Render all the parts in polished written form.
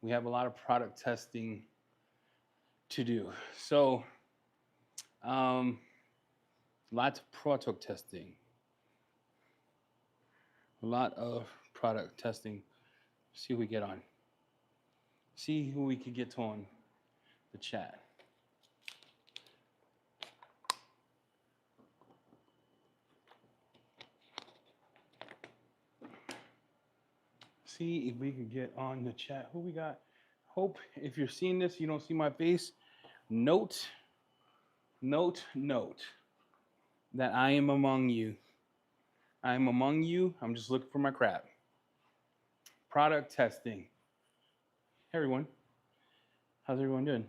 We have a lot of product testing to do. So, um, lots of product testing, a lot of product testing. See who we get on. See who we could get on the chat. See if we can get on the chat. Who we got? Hope if you're seeing this, you don't see my face. Note, note that I am among you. I am among you. I'm just looking for my crap. Product testing. Hey everyone, how's everyone doing?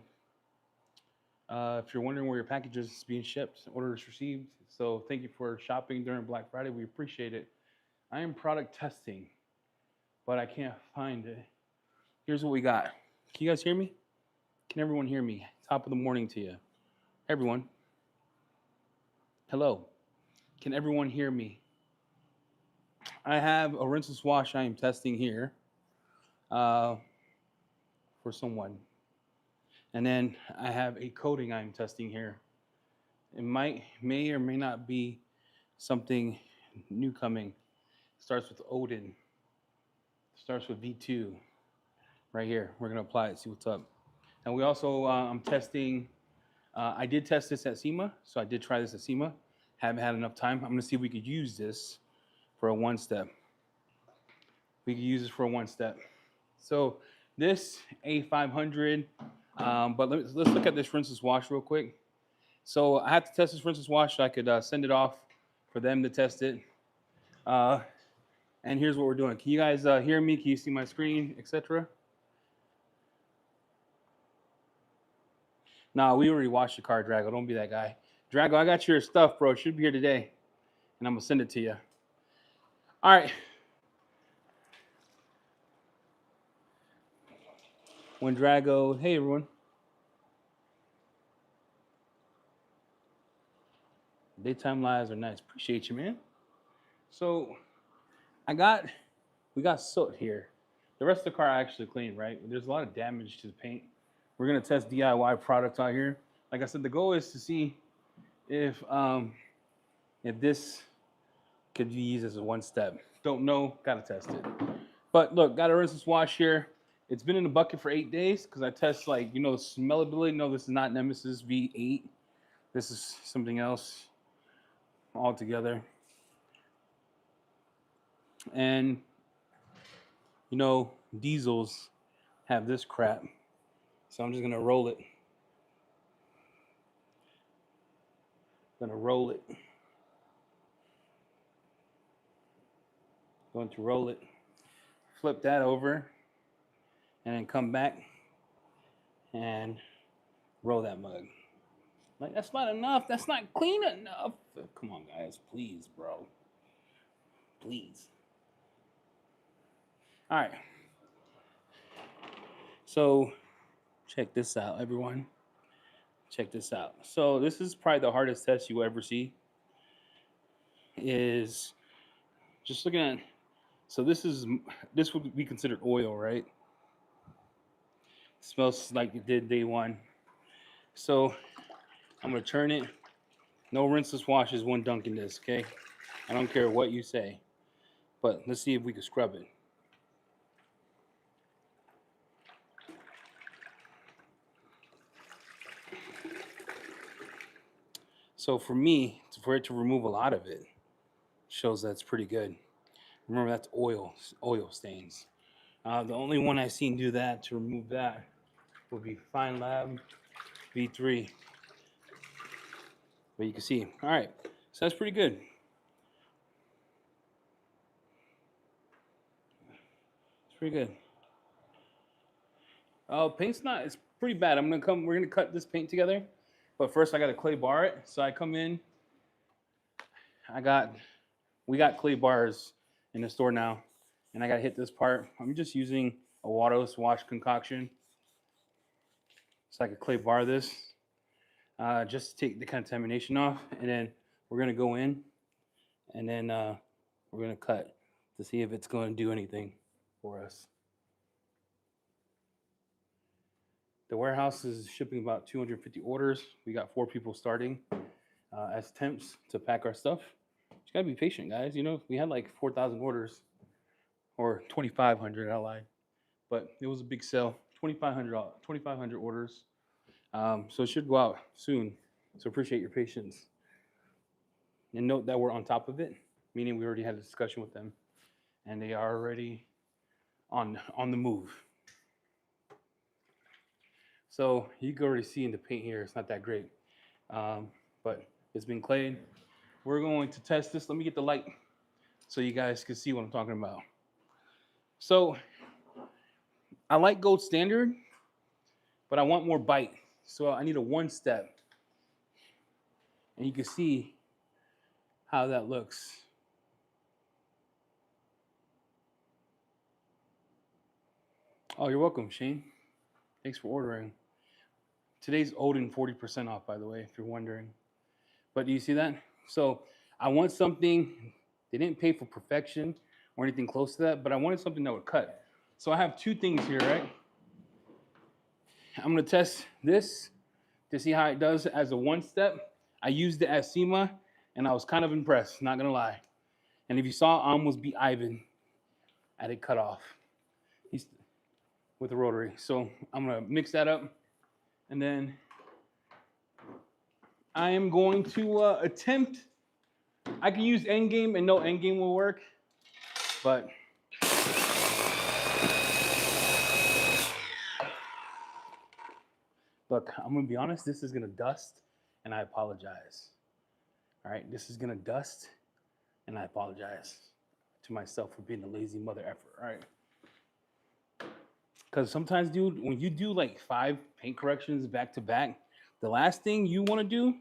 If you're wondering where your package is being shipped, order is received. So thank you for shopping during Black Friday. We appreciate it. I am product testing, but I can't find it. Here's what we got. Can you guys hear me? Can everyone hear me? Top of the morning to you. Everyone. Hello. Can everyone hear me? I have a rinseless wash I am testing here for someone. And then I have a coating I'm testing here. It may or may not be something new coming. Starts with Odin. Starts with V2. Right here. We're going to apply it, see what's up. And we also, I'm testing, I did test this at SEMA. So I did try this at SEMA. Haven't had enough time. I'm going to see if we could use this for a one step. We could use this for a one step. So this A500, but let's look at this rinseless wash real quick. So I had to test this rinseless wash so I could send it off for them to test it. And here's what we're doing. Can you guys hear me? Can you see my screen, etc.? Nah, we already washed the car, Drago. Don't be that guy. Drago, I got your stuff, bro. It should be here today. And I'm going to send it to you. All right. When Drago, hey, everyone. Daytime lives are nice. Appreciate you, man. So we got soot here. The rest of the car I actually cleaned, right? There's a lot of damage to the paint. We're going to test DIY products out here. Like I said, the goal is to see if this could be used as a one step. Don't know, got to test it. But look, got a rinseless wash here. It's been in the bucket for 8 days because I test smellability. No, this is not Nemesis V8. This is something else altogether. And diesels have this crap. So I'm just gonna roll it. Going to roll it. Flip that over, and then come back and roll that mug. Like, that's not enough. That's not clean enough. Come on, guys. Please, bro. Please. All right. So, check this out, everyone. Check this out. So, this is probably the hardest test you will ever see. Is just looking at. So, this would be considered oil, right? Smells like it did day one. So, I'm going to turn it. No rinseless washes, one dunk in this, okay? I don't care what you say. But let's see if we can scrub it. So for me, for it to remove a lot of it, shows that's pretty good. Remember, that's oil stains. The only one I've seen do that to remove that would be Fine Lab V3. But you can see, all right, so that's pretty good. It's pretty good. Paint's not, it's pretty bad. We're gonna cut this paint together. But first I gotta clay bar it. So I come in, we got clay bars in the store now. And I gotta hit this part. I'm just using a waterless wash concoction. So I could clay bar this. Just to take the contamination off. And then we're gonna go in and then we're gonna cut to see if it's gonna do anything for us. The warehouse is shipping about 250 orders. We got 4 people starting as temps to pack our stuff. You gotta be patient, guys. You know, we had like 4,000 orders, or 2,500. I lied, but it was a big sale. 2,500 orders. So it should go out soon. So appreciate your patience. And note that we're on top of it, meaning we already had a discussion with them, and they are already on the move. So you can already see in the paint here, it's not that great, but it's been clayed. We're going to test this. Let me get the light so you guys can see what I'm talking about. So I like gold standard, but I want more bite. So I need a 1-step. And you can see how that looks. Oh, you're welcome, Shane. Thanks for ordering. Today's Odin 40% off, by the way, if you're wondering. But do you see that? So I want something, they didn't pay for perfection or anything close to that, but I wanted something that would cut. So I have 2 things here, right? I'm gonna test this to see how it does as a 1-step. I used it as SEMA, and I was kind of impressed, not gonna lie. And if you saw, I almost beat Ivan at a cutoff. He's with the rotary. So I'm gonna mix that up, and then I am going to attempt. I can use endgame, and no endgame will work, but look, I'm gonna be honest. This is gonna dust, and I apologize. All right, this is gonna dust, and I apologize to myself for being a lazy mother effer. All right. Because sometimes, dude, when you do like 5 paint corrections back to back, the last thing you want to do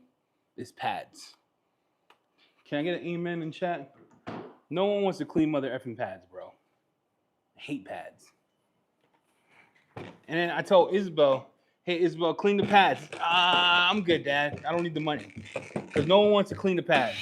is pads. Can I get an amen in chat? No one wants to clean mother effing pads, bro. I hate pads. And then I told Isabel, hey, Isabel, clean the pads. I'm good, Dad. I don't need the money. Because no one wants to clean the pads.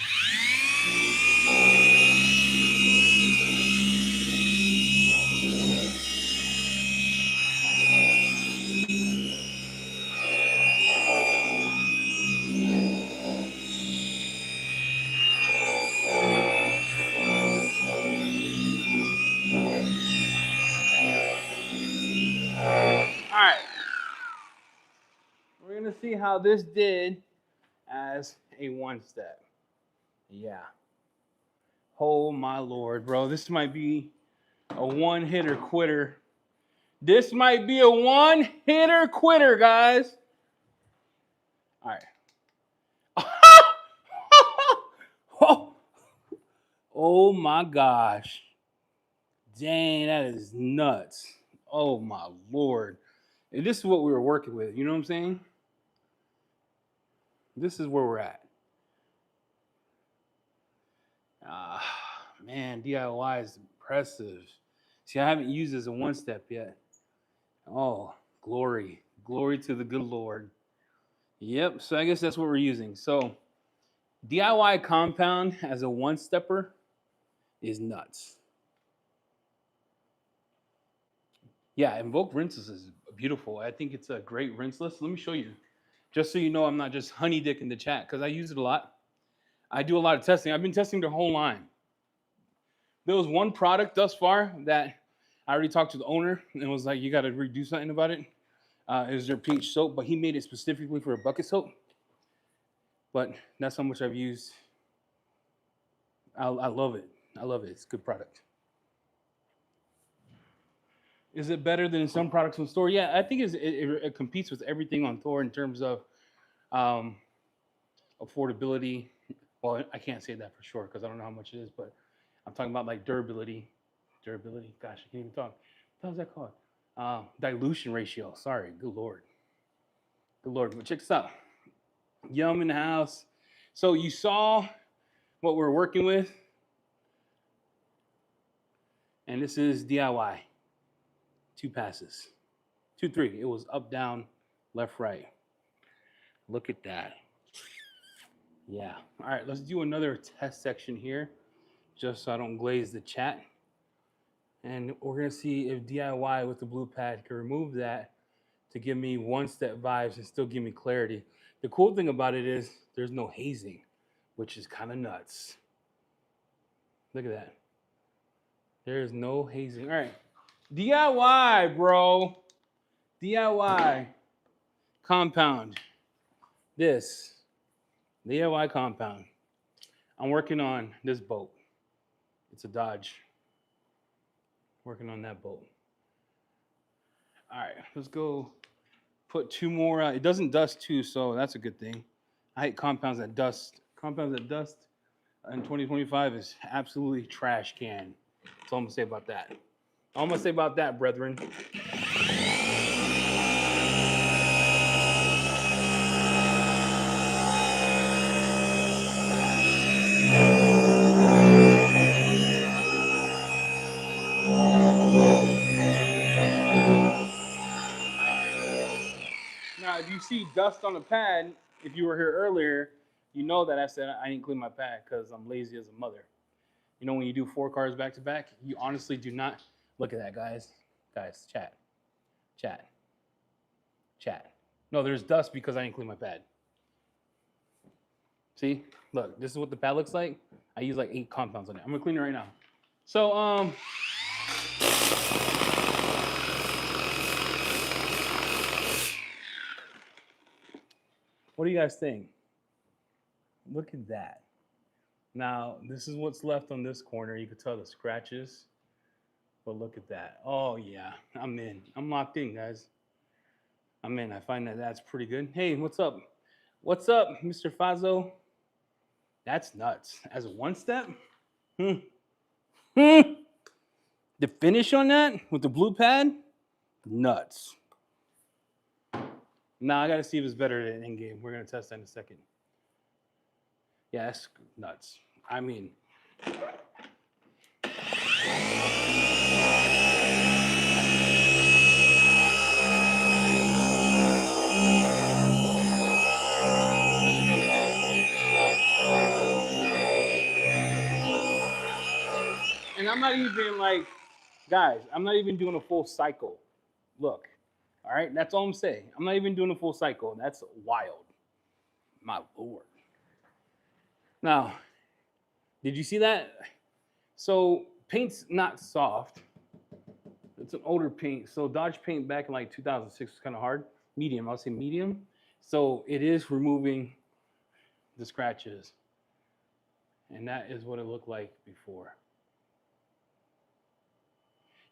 We're going to see how this did as a 1-step. Yeah. Oh, my Lord, bro. This might be a one-hitter quitter. This might be a one-hitter quitter, guys. All right. Oh, my gosh. Dang, that is nuts. Oh, my Lord. And this is what we were working with. You know what I'm saying? This is where we're at. Man, DIY is impressive. See, I haven't used it as a 1-step yet. Oh, glory. Glory to the good Lord. Yep, so I guess that's what we're using. So DIY compound as a 1-stepper is nuts. Yeah, Invoke Rinseless is beautiful. I think it's a great rinseless. Let me show you. Just so you know I'm not just honey dick in the chat, because I use it a lot. I do a lot of testing. I've been testing their whole line. There was one product thus far that I already talked to the owner and was like, you got to redo something about it. It was their peach soap, but he made it specifically for a bucket soap. But that's how much I've used. I love it. I love it. It's a good product. Is it better than some products in the store? Yeah, I think it competes with everything on Thor in terms of affordability. Well, I can't say that for sure because I don't know how much it is, but I'm talking about like durability. Durability. Gosh, I can't even talk. What the hell's that called? Dilution ratio. Sorry. Good Lord. Good Lord. But check this out. Yum in the house. So you saw what we're working with. And this is DIY. 2 passes. 2, 3. It was up, down, left, right. Look at that. Yeah. All right, let's do another test section here, just so I don't glaze the chat. And we're going to see if DIY with the blue pad can remove that to give me one-step vibes and still give me clarity. The cool thing about it is there's no hazing, which is kind of nuts. Look at that. There is no hazing. All right. DIY, bro. DIY compound. This DIY compound. I'm working on this boat. It's a Dodge. Working on that boat. All right, let's go put two more. It doesn't dust too, so that's a good thing. I hate compounds that dust. Compounds that dust in 2025 is absolutely trash can. That's all I'm gonna say about that. All I'm gonna say about that, brethren. Now, if you see dust on the pad, if you were here earlier, you know that I said I didn't clean my pad because I'm lazy as a mother. You know, when you do 4 cars back to back, you honestly do not. Look at that, guys. Guys, chat. Chat. Chat. No, there's dust because I didn't clean my pad. See? Look, this is what the pad looks like. I use like 8 compounds on it. I'm gonna clean it right now. So, what do you guys think? Look at that. Now, this is what's left on this corner. You could tell the scratches. But look at that. Oh, yeah. I'm in. I'm locked in, guys. I'm in. I find that that's pretty good. Hey, what's up? What's up, Mr. Fazo? That's nuts. As a one step? The finish on that with the blue pad? Nuts. Now, I got to see if it's better than in-game. We're going to test that in a second. Yeah, that's nuts. I mean... And I'm not even like, guys, I'm not even doing a full cycle. Look, all right, that's all I'm saying. I'm not even doing a full cycle. That's wild. My Lord. Now, did you see that? So paint's not soft. It's an older paint. So Dodge paint back in like 2006 was kind of hard. Medium, I'll say medium. So it is removing the scratches. And that is what it looked like before.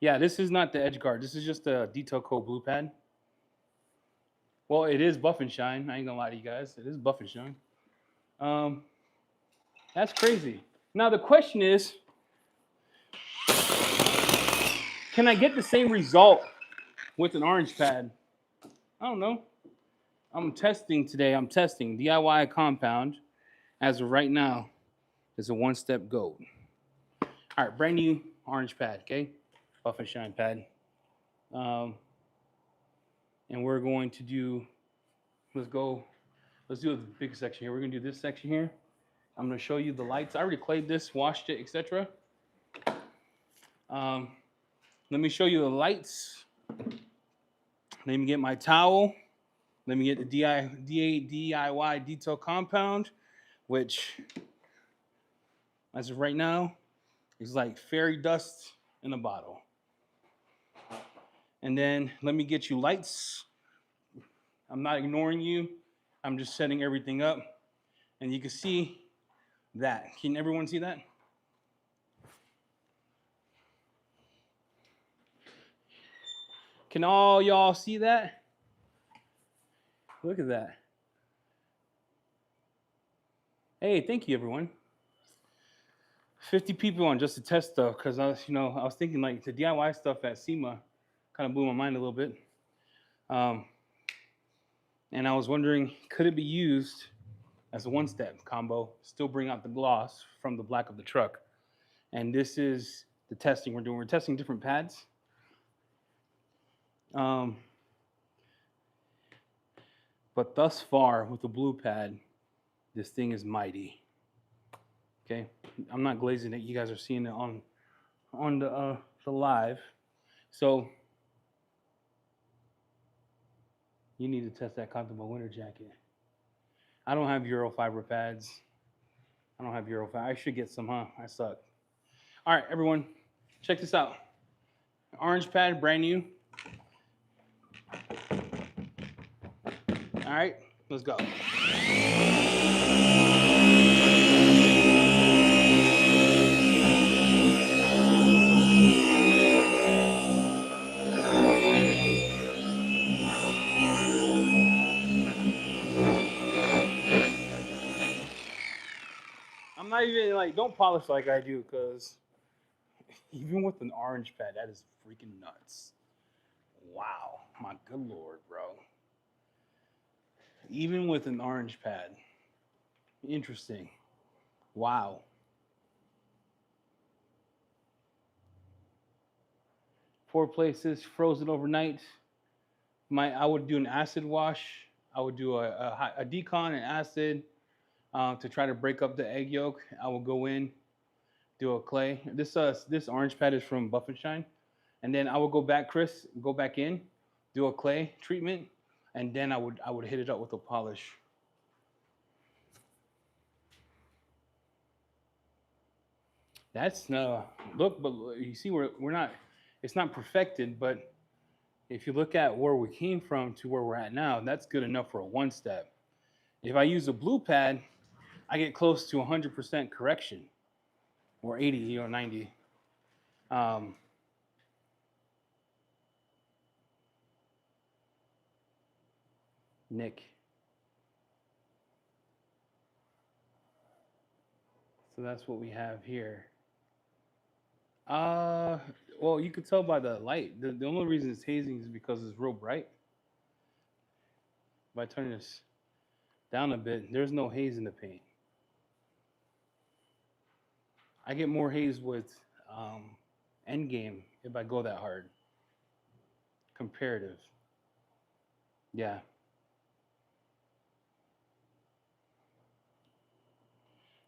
Yeah, this is not the edge guard. This is just a detail coat blue pad. Well, it is buff and shine. I ain't gonna lie to you guys. It is buff and shine. That's crazy. Now the question is, can I get the same result with an orange pad? I don't know. I'm testing today. I'm testing DIY compound. As of right now, it's a one-step goat. All right, brand new orange pad, okay? Buff and shine pad. And we're going to do, let's do the big section here. We're gonna do this section here. I'm gonna show you the lights. I already clayed this, washed it, etc. Let me show you the lights. Let me get my towel. Let me get the DIY detail compound, which, as of right now, is like fairy dust in a bottle. And then let me get you lights. I'm not ignoring you. I'm just setting everything up. And you can see that. Can everyone see that? Can all y'all see that? Look at that. Hey, thank you, everyone. 50 people on just to test stuff because I was thinking like the DIY stuff at SEMA kind of blew my mind a little bit. And I was wondering, could it be used as a one-step combo, still bring out the gloss from the black of the truck? And this is the testing we're doing. We're testing different pads. But thus far, with the blue pad, this thing is mighty. Okay, I'm not glazing it. You guys are seeing it on the live. So You need to test that comfortable winter jacket. I don't have Euro fiber pads. I don't have Euro fiber. I should get some, huh? I suck. All right, everyone, check this out. Orange pad, brand new. All right, let's go. I'm not even like, don't polish like I do, because even with an orange pad, that is freaking nuts. Wow, my good lord, bro. Even with an orange pad. Interesting. Wow. Four places, frozen overnight. I would do an acid wash. I would do a decon and acid to try to break up the egg yolk. I will go in, do a clay. This orange pad is from Buff and Shine, and then I would go back, Chris, go back in, do a clay treatment, and then I would hit it up with a polish. That's look, but you see we're not. It's not perfected, but if you look at where we came from to where we're at now, that's good enough for a one step. If I use a blue pad, I get close to 100% correction, or 80 or 90. Um, Nick. So that's what we have here. Uh, well, you could tell by the light. The only reason it's hazing is because it's real bright. If I turn this down a bit, there's no haze in the paint. I get more haze with Endgame if I go that hard. Comparative. Yeah.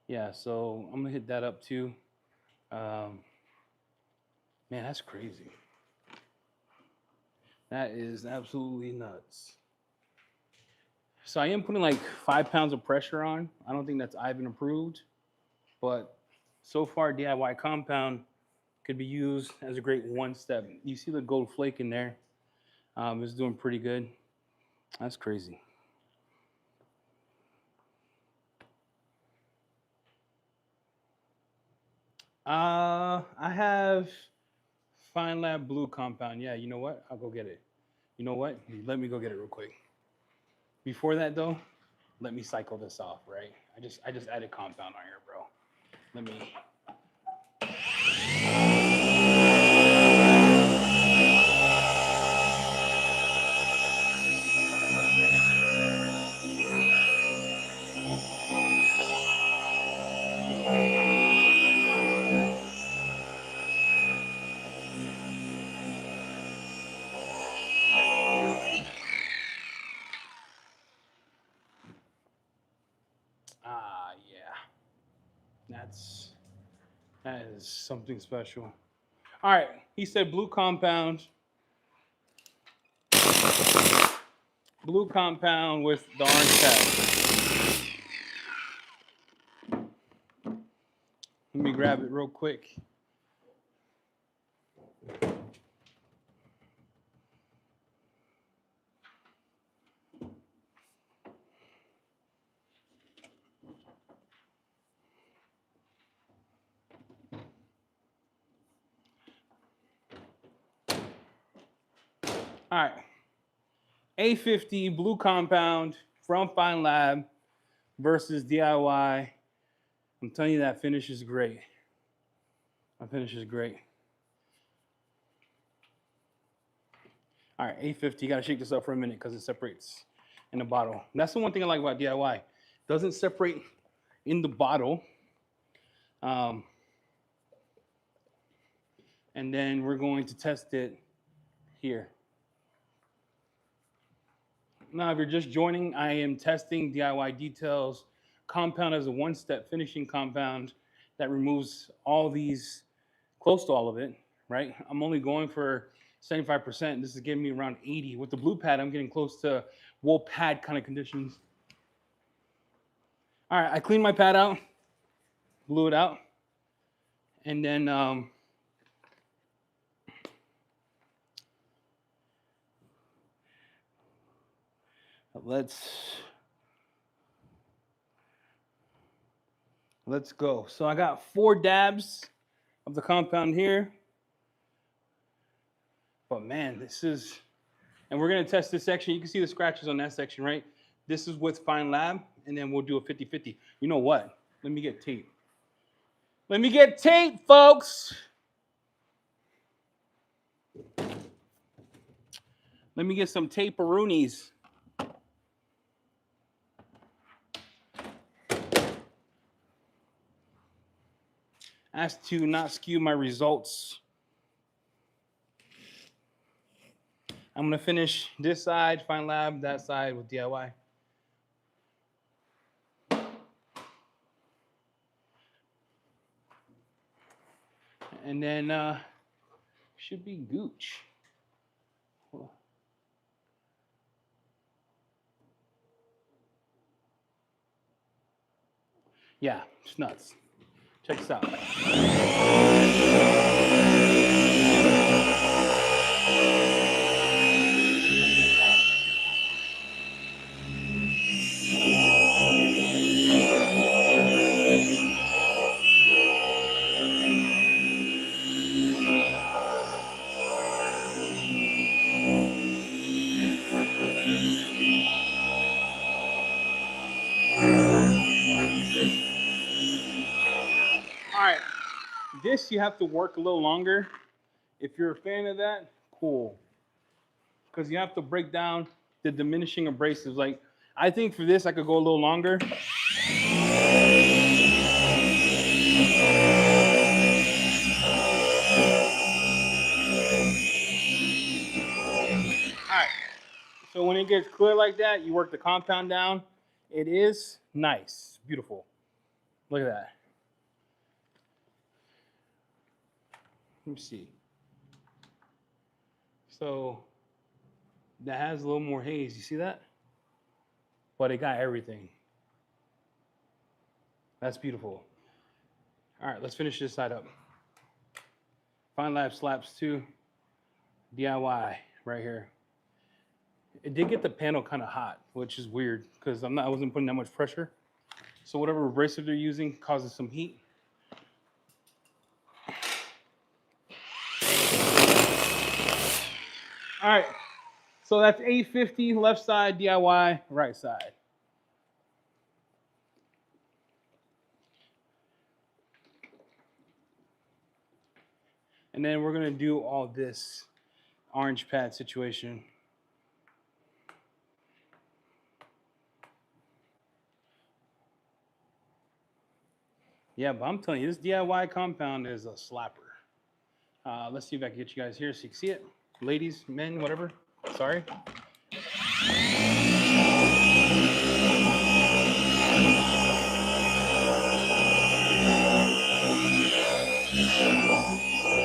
Yeah, so I'm gonna hit that up too. Um, Man, that's crazy. That is absolutely nuts. So I am putting like 5 pounds of pressure on. I don't think that's Ivan approved, but so far DIY compound could be used as a great one step. You see the gold flake in there. It's doing pretty good. That's crazy. I have Fine Lab Blue compound. Yeah, you know what? I'll go get it. You know what? Let me go get it real quick. Before that though, let me cycle this off, right? I just added compound on here, bro. Let me. Yeah, that's that is something special. All right, he said blue compound with the orange pad. Let me grab it real quick. All right, A50 blue compound from Fine Lab versus DIY. I'm telling you that finish is great. That finish is great. All right, A50. You gotta shake this up for a minute because it separates in the bottle. That's the one thing I like about DIY. Doesn't separate in the bottle. Um, and then we're going to test it here. Now, if you're just joining, I am testing DIY Details compound as a one-step finishing compound that removes all these, close to all of it, right? I'm only going for 75%. This is giving me around 80. With the blue pad, I'm getting close to wool pad kind of conditions. All right, I cleaned my pad out, blew it out, and then let's go. So I got 4 dabs of the compound here. But man, this is, and we're gonna test this section. You can see the scratches on that section, right? This is with Fine Lab, and then we'll do a 50-50. You know what? Let me get tape. Let me get tape, folks. Let me get some tape-a-roonies. As to not skew my results. I'm gonna finish this side, Fine Lab, that side with DIY. And then should be gooch. Yeah, it's nuts. Check this out. All right, this you have to work a little longer. If you're a fan of that, cool. Because you have to break down the diminishing abrasives. Like, I think for this, I could go a little longer. All right, so when it gets clear like that, you work the compound down. It is nice, beautiful. Look at that. Let me see. So that has a little more haze. You see that? But it got everything. That's beautiful. All right, let's finish this side up. Fine Lab Slaps 2, DIY right here. It did get the panel kind of hot, which is weird because I wasn't putting that much pressure. So whatever abrasive they're using causes some heat. All right, so that's 850 left side, DIY right side. And then we're gonna do all this orange pad situation. Yeah, but I'm telling you, this DIY compound is a slapper. Let's see if I can get you guys here so you can see it. Ladies, men, whatever. Sorry.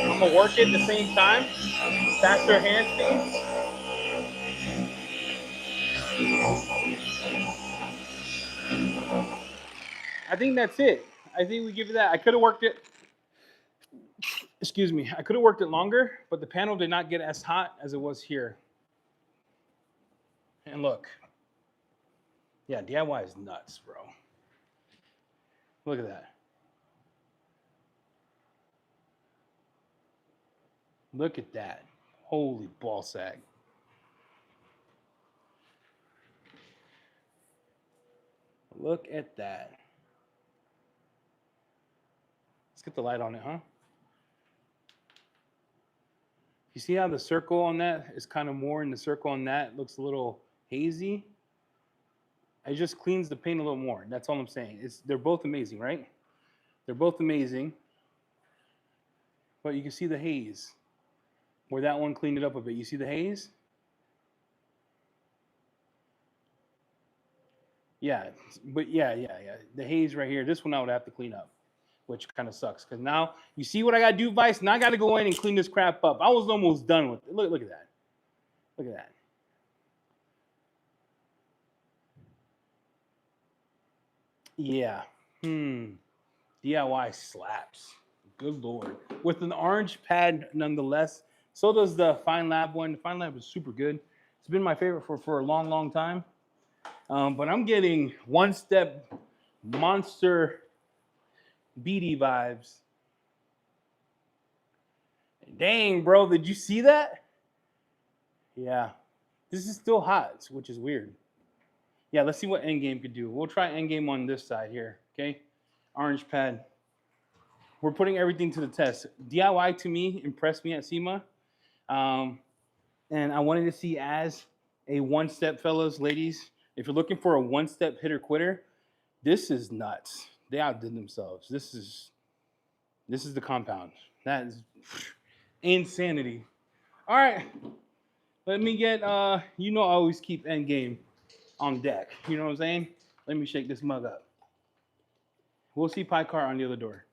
I'm gonna work it at the same time. Faster hand speed. I think that's it. I think we give it that. I could have worked it. Excuse me. I could have worked it longer, but the panel did not get as hot as it was here. And look. Yeah, DIY is nuts, bro. Look at that. Look at that. Holy ball sack. Look at that. Let's get the light on it, huh? You see how the circle on that is kind of more, and the circle on that looks a little hazy? It just cleans the paint a little more. That's all I'm saying. They're both amazing, right? They're both amazing. But you can see the haze. Where that one cleaned it up a bit. You see the haze? Yeah, but yeah. The haze right here. This one I would have to clean up. which kind of sucks because now you see what I got to do, Vice. Now I got to go in and clean this crap up. I was almost done with it. Look at that. Look at that. Yeah. DIY slaps. Good Lord. With an orange pad nonetheless. So does the Fine Lab one. The Fine Lab is super good. It's been my favorite for a long, long time. But I'm getting One Step Monster BD vibes. Dang, bro. Did you see that? Yeah. This is still hot, which is weird. Yeah, let's see what Endgame could do. We'll try Endgame on this side here. Okay. Orange pad. We're putting everything to the test. DIY to me impressed me at SEMA. And I wanted to see as a one-step, fellas, ladies, if you're looking for a one-step hitter quitter, this is nuts. They outdid themselves. This is the compound. That is insanity. All right, let me get. I always keep Endgame on deck. You know what I'm saying? Let me shake this mug up. We'll see Pie Car on the other door.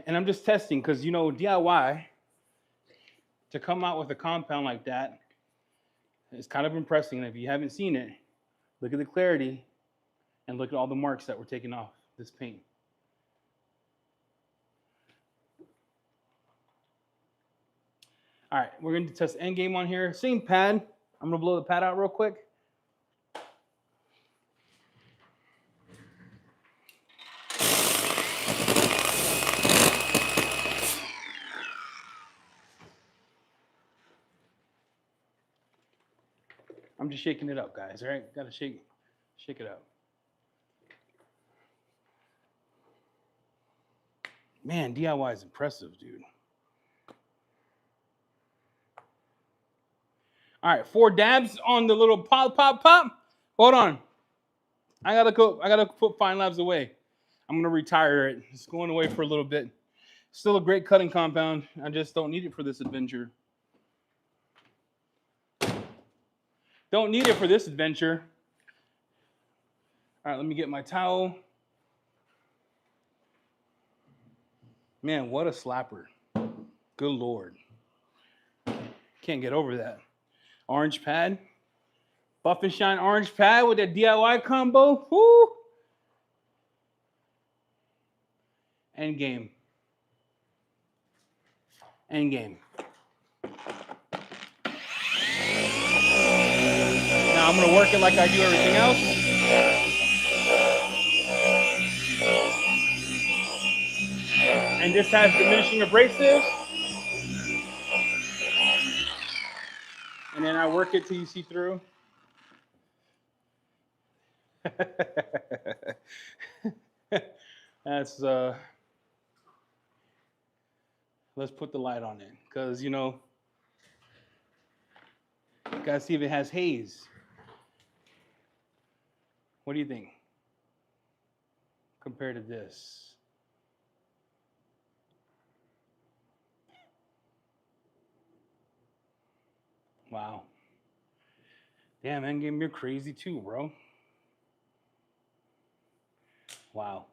And I'm just testing because DIY to come out with a compound like that is kind of impressive. And if you haven't seen it, look at the clarity and look at all the marks that were taken off this paint. All right, we're going to test Endgame on here. Same pad. I'm going to blow the pad out real quick. I'm just shaking it up, guys. All right, got to shake it up. Man, DIY is impressive, dude. All right, 4 dabs on the little pop. Hold on. I gotta put Fine Labs away. I'm gonna retire it. It's going away for a little bit. Still a great cutting compound. I just don't need it for this adventure. Don't need it for this adventure. All right, let me get my towel. Man, what a slapper. Good Lord. Can't get over that. Orange pad. Buff and Shine orange pad with that DIY combo. Woo! Endgame. Endgame. Now I'm going to work it like I do everything else. And this has diminishing abrasives. And then I work it till you see through. That's let's put the light on it because gotta see if it has haze. What do you think compared to this? Wow. Damn, Endgame, you're crazy too, bro. Wow.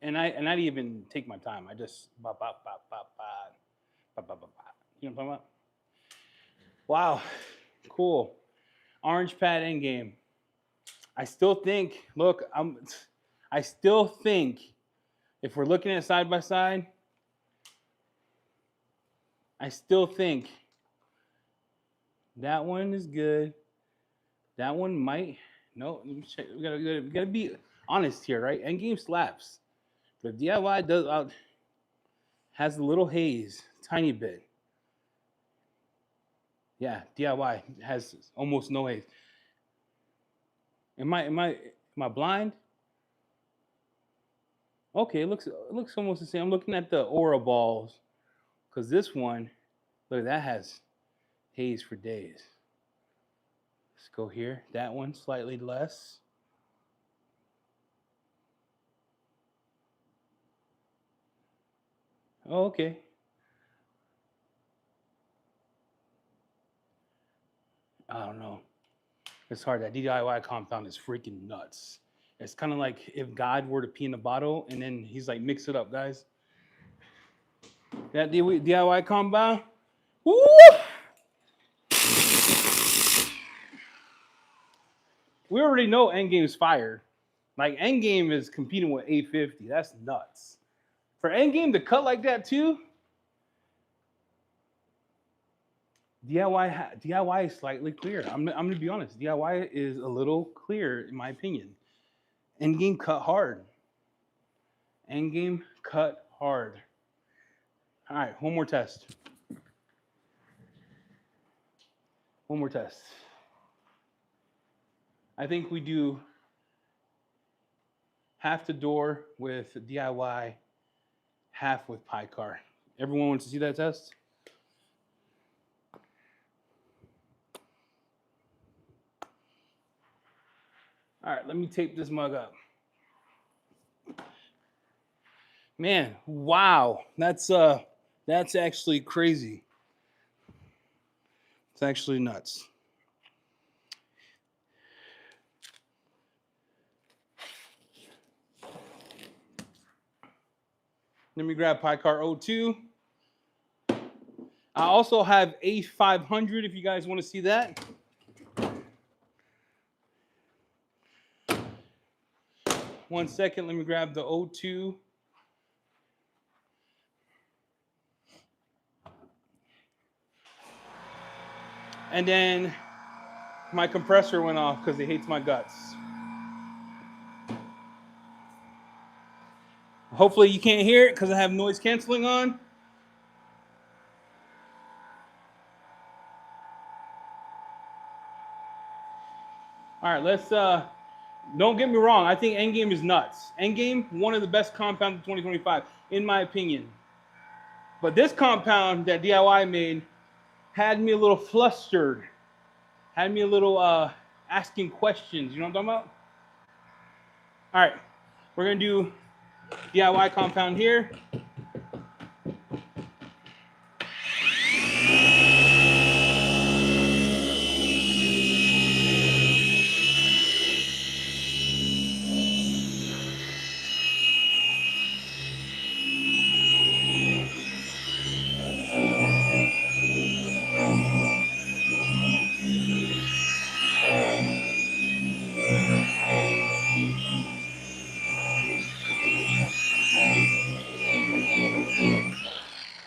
And I didn't even take my time. I just bop, bop, bop, bop, bop, bop, bop, bop, bop. You know what I'm talking about? Wow. Cool. Orange pad Endgame. I still think, I still think if we're looking at side by side, I still think that one is good. That one might. No, let me check. We gotta be honest here, right? Endgame slaps. But DIY has a little haze, tiny bit. Yeah, DIY has almost no haze. Am I blind? Okay, it looks almost the same. I'm looking at the aura balls because this one, look, that has haze for days. Let's go here. That one slightly less. Oh, okay. I don't know. It's hard. That DIY compound is freaking nuts. It's kind of like if God were to pee in a bottle and then he's like, mix it up, guys. That DIY combo. Woo! We already know Endgame's fire. Like Endgame is competing with 850. That's nuts. For Endgame to cut like that too, DIY is slightly clear. I'm gonna be honest. DIY is a little clear in my opinion. Endgame cut hard. Endgame cut hard. All right, one more test. One more test. I think we do half the door with DIY, half with pie car. Everyone wants to see that test? All right, let me tape this mug up. Man, wow, that's actually crazy. It's actually nuts. Let me grab Picar 02. I also have A500 if you guys want to see that. One second, let me grab the 02. And then my compressor went off because it hates my guts. Hopefully you can't hear it because I have noise canceling on. All right, let's, don't get me wrong. I think Endgame is nuts. Endgame, one of the best compounds of 2025, in my opinion. But this compound that DIY made had me a little flustered. Had me a little asking questions. You know what I'm talking about? All right, we're going to do DIY compound here.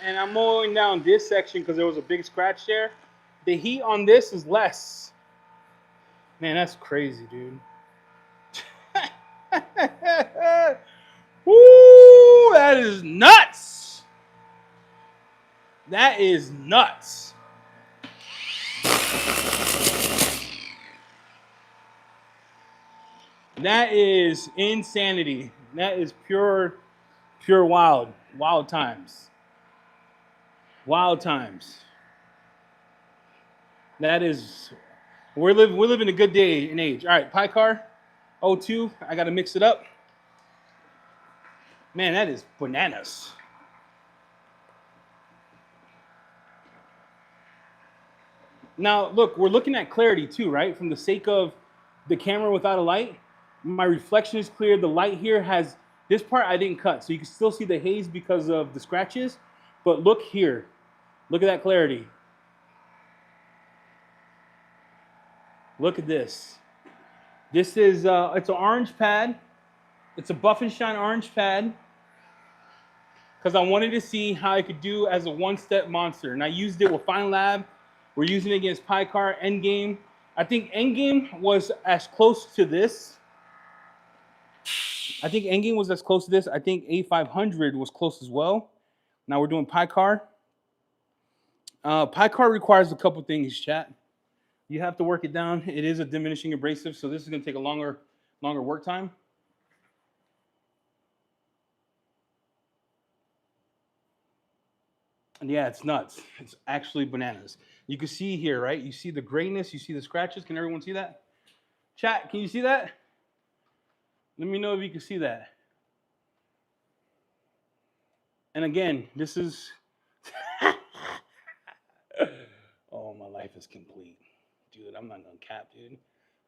And I'm mowing down this section because there was a big scratch there. The heat on this is less. Man, that's crazy, dude. Woo! That is nuts. That is nuts. That is insanity. That is pure wild times. Wild times. That is, we're living a good day and age. All right, Picar 02. I got to mix it up. Man, that is bananas. Now, look, we're looking at clarity too, right? From the sake of the camera without a light, my reflection is clear. The light here has, this part I didn't cut, so you can still see the haze because of the scratches. But look here. Look at that clarity. Look at this. This is, it's an orange pad. It's a Buff and Shine orange pad because I wanted to see how I could do as a one-step monster. And I used it with Fine Lab. We're using it against Picar, Endgame. I think Endgame was as close to this. I think Endgame was as close to this. I think A500 was close as well. Now we're doing Picar. Picar requires a couple things, chat. You have to work it down. It is a diminishing abrasive, so this is going to take a longer work time. And yeah, it's nuts. It's actually bananas. You can see here, right? You see the grayness. You see the scratches. Can everyone see that? Chat, can you see that? Let me know if you can see that. And again, this is... oh, my life is complete. Dude, I'm not gonna cap, dude.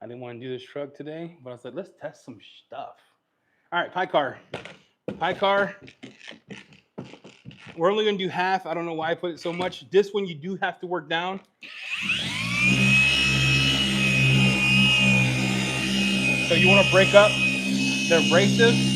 I didn't want to do this truck today, but I was like, let's test some stuff. All right, pie car. Pie car. We're only going to do half. I don't know why I put it so much. This one you do have to work down. So you want to break up the abrasives.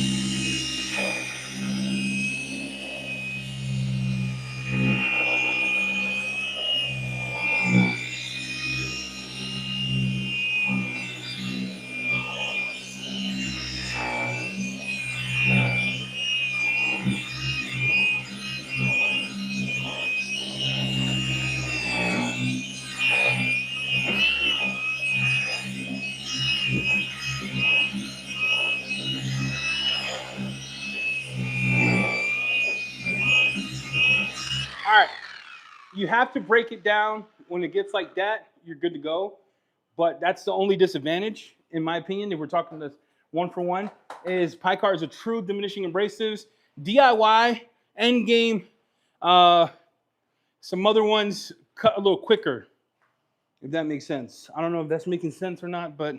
All right. You have to break it down. When it gets like that, you're good to go. But that's the only disadvantage, in my opinion, if we're talking this one for one, is pie cars are true diminishing abrasives. DIY, end game, some other ones cut a little quicker, if that makes sense. I don't know if that's making sense or not, but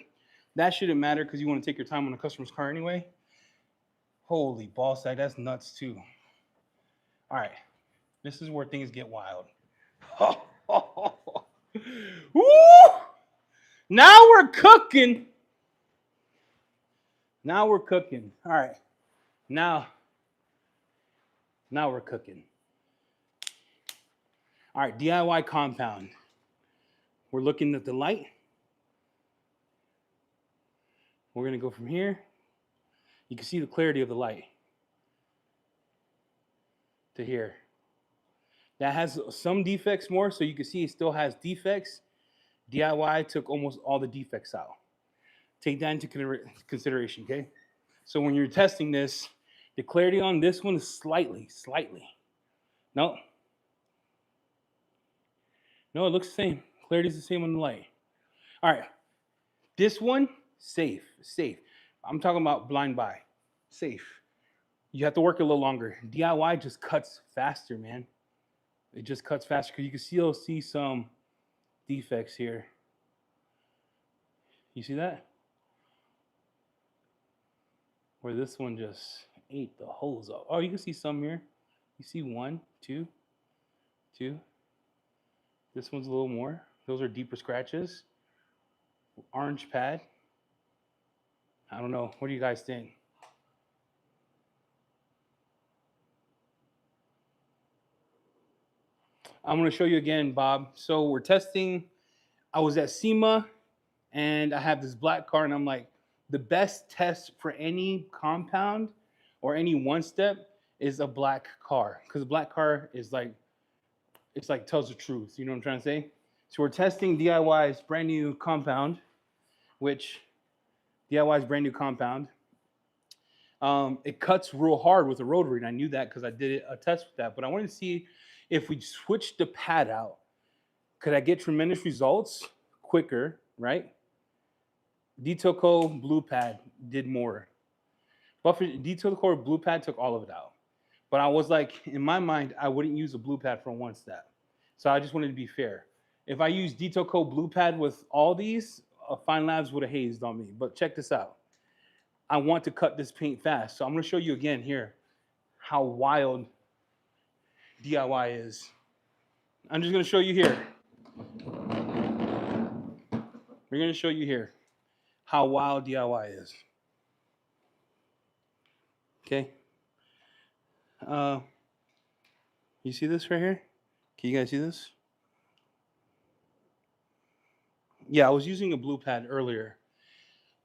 that shouldn't matter because you want to take your time on a customer's car anyway. Holy ball sack, that's nuts too. All right, this is where things get wild. Woo! Now we're cooking. Now we're cooking. All right. Now we're cooking. All right, DIY compound. We're looking at the light. We're going to go from here. You can see the clarity of the light to here. That has some defects more, so you can see it still has defects. DIY took almost all the defects out. Take that into consideration, okay? So when you're testing this, the clarity on this one is slightly. No, it looks the same. Clarity is the same on the light. All right, this one, safe. I'm talking about blind buy, safe. You have to work a little longer. DIY just cuts faster, man. It just cuts faster because you can still see some defects here. You see that? Where this one just ate the holes off. Oh, you can see some here. You see 1, 2. This one's a little more. Those are deeper scratches. Orange pad. I don't know. What do you guys think? I'm going to show you again, Bob. So we're testing. I was at SEMA, and I have this black car, and I'm like, the best test for any compound or any one step is a black car, because a black car is like, it's like tells the truth. You know what I'm trying to say? So we're testing DIY's brand new compound, which DIY's brand new compound. It cuts real hard with a rotary, and I knew that because I did a test with that. But I wanted to see if we switch the pad out, could I get tremendous results quicker, right? Detail Co blue pad did more. Buffer Detail Co blue pad took all of it out. But I was like, in my mind, I wouldn't use a blue pad for one step. So I just wanted to be fair. If I use Detail Co blue pad with all these, Fine Labs would have hazed on me. But check this out. I want to cut this paint fast. So I'm going to show you again here how wild DIY is. I'm just going to show you here. We're going to show you here how wild DIY is. Okay. You see this right here? Can you guys see this? Yeah, I was using a blue pad earlier,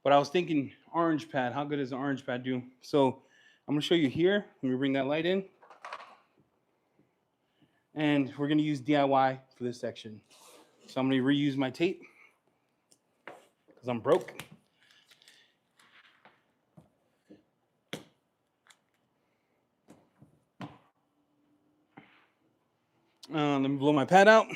but I was thinking orange pad. How good does the orange pad do? So I'm going to show you here. Let me bring that light in. And we're going to use DIY for this section. So I'm going to reuse my tape because I'm broke. Let me blow my pad out.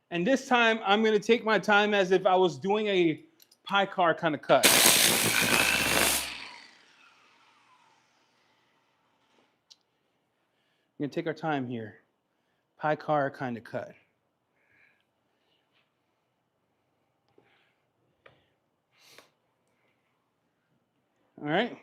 And this time, I'm going to take my time as if I was doing a pie car kind of cut. We're going to take our time here. Pie car kind of cut. All right.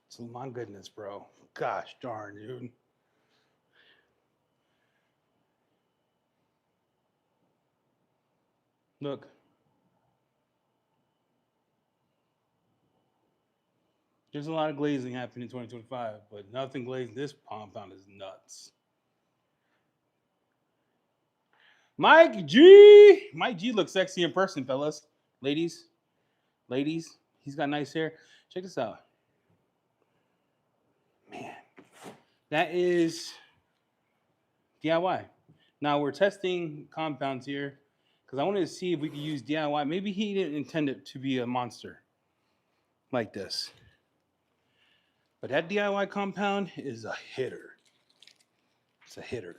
So my goodness, bro. Gosh darn, dude. Look. There's a lot of glazing happening in 2025, but nothing glazing. This compound is nuts. Mike G. Mike G looks sexy in person, fellas. Ladies. Ladies. He's got nice hair. Check this out. Man. That is DIY. Now we're testing compounds here because I wanted to see if we could use DIY. Maybe he didn't intend it to be a monster like this. But that DIY compound is a hitter. It's a hitter.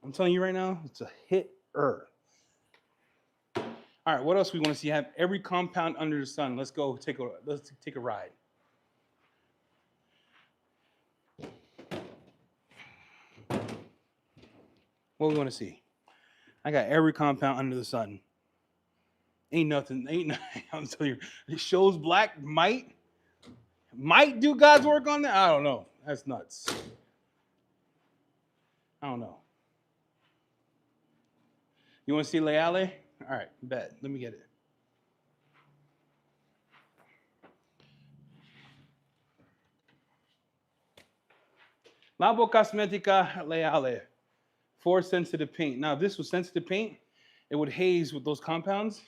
I'm telling you right now, it's a hitter. All right, what else we want to see? Have every compound under the sun. Let's take a ride. What we want to see? I got every compound under the sun. Ain't nothing. I'm telling you, it shows black might do God's work on that. I don't know. That's nuts. I don't know. You want to see Leale? All right, bet. Let me get it. Labo Cosmetica Leale for sensitive paint. Now, if this was sensitive paint, it would haze with those compounds,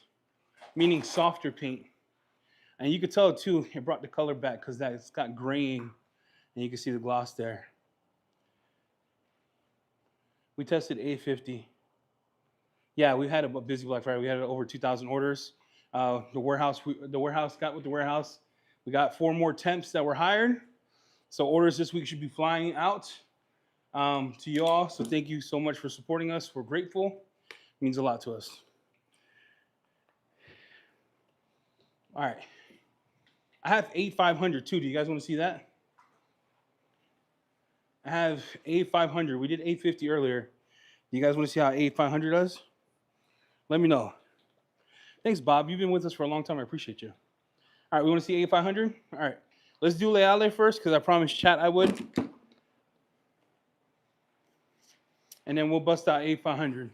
meaning softer paint. And you could tell too, it brought the color back because it's got graying, and you can see the gloss there. We tested A50. Yeah, we had a busy Black Friday. We had over 2,000 orders. The warehouse got with the warehouse. We got 4 more temps that were hired. So orders this week should be flying out to you all. So thank you so much for supporting us. We're grateful. It means a lot to us. All right. I have A500 too. Do you guys want to see that? I have A500. We did A50 earlier. Do you guys want to see how A500 does? Let me know. Thanks, Bob. You've been with us for a long time. I appreciate you. All right, we want to see A500? All right. Let's do Leale first because I promised chat I would. And then we'll bust out A500.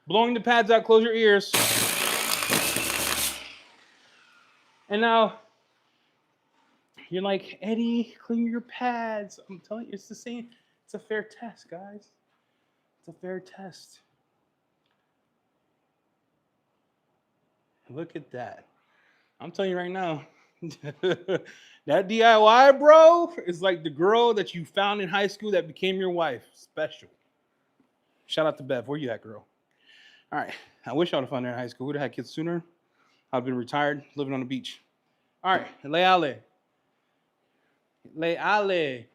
Blowing the pads out, close your ears. And now, you're like, Eddie, clean your pads. I'm telling you, it's the same. It's a fair test, guys. It's a fair test. Look at that. I'm telling you right now, that DIY, bro, is like the girl that you found in high school that became your wife. Special. Shout out to Bev. Where you at, girl? All right. I wish I would have found her in high school. Would have had kids sooner. I'd been retired, living on the beach. All right. Leale. Leale.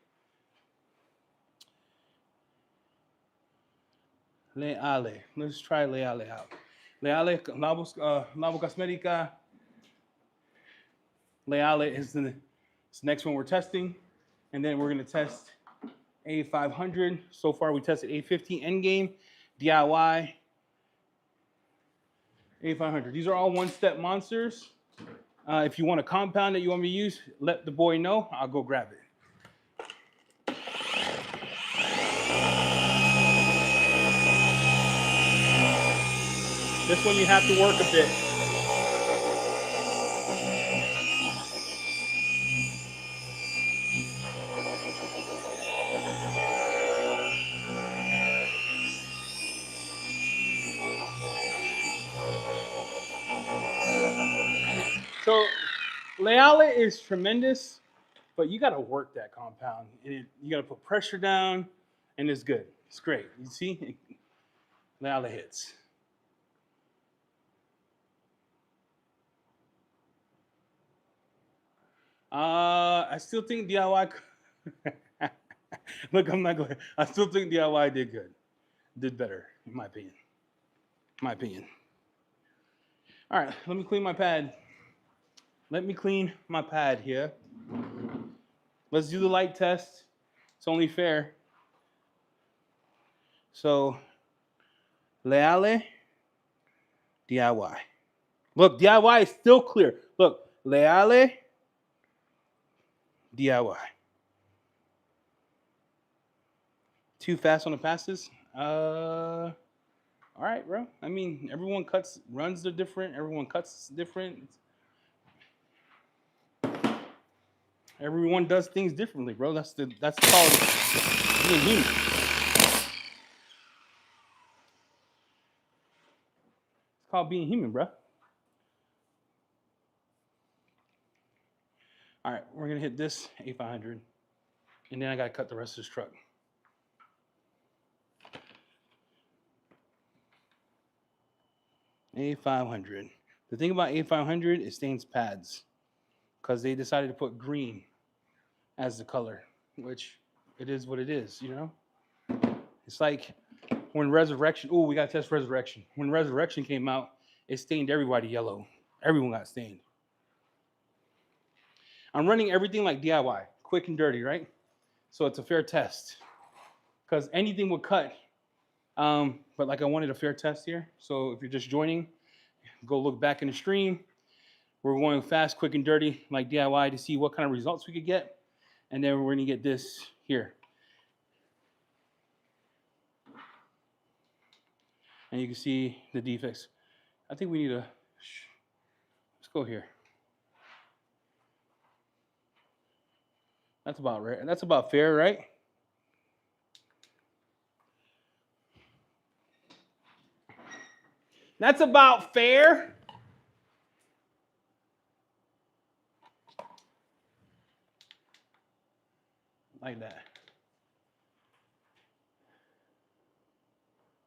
Leale. Let's try Leale out. Leale, Labo Cosmetica. Leale is the next one we're testing. And then we're going to test A500. So far, we tested A50 Endgame, DIY, A500. These are all one-step monsters. If you want a compound that you want me to use, let the boy know. I'll go grab it. This one you have to work a bit. So Leale is tremendous, but you got to work that compound. You got to put pressure down, and it's good. It's great. You see? Leale hits. I still think DIY. Look, I'm not going. I still think DIY did good, did better, in my opinion. My opinion. All right, let me clean my pad. Let me clean my pad here. Let's do the light test. It's only fair. So, Leale, DIY. Look, DIY is still clear. Look, Leale, DIY. Too fast on the passes? All right, bro. I mean, everyone runs are different. Everyone cuts different. Everyone does things differently, bro. That's called being human. It's called being human, bro. All right, we're gonna hit this A500, and then I gotta cut the rest of this truck. A500. The thing about A500 is stains pads, because they decided to put green as the color, which it is what it is, you know? It's like when Resurrection, oh, we got to test Resurrection. When Resurrection came out, it stained everybody yellow. Everyone got stained. I'm running everything like DIY, quick and dirty, right? So it's a fair test, because anything would cut. But like I wanted a fair test here. So if you're just joining, go look back in the stream. We're going fast, quick, and dirty like DIY to see what kind of results we could get. And then we're gonna get this here. And you can see the defects. I think we need let's go here. That's about right. That's about fair, right? That's about fair. Like that.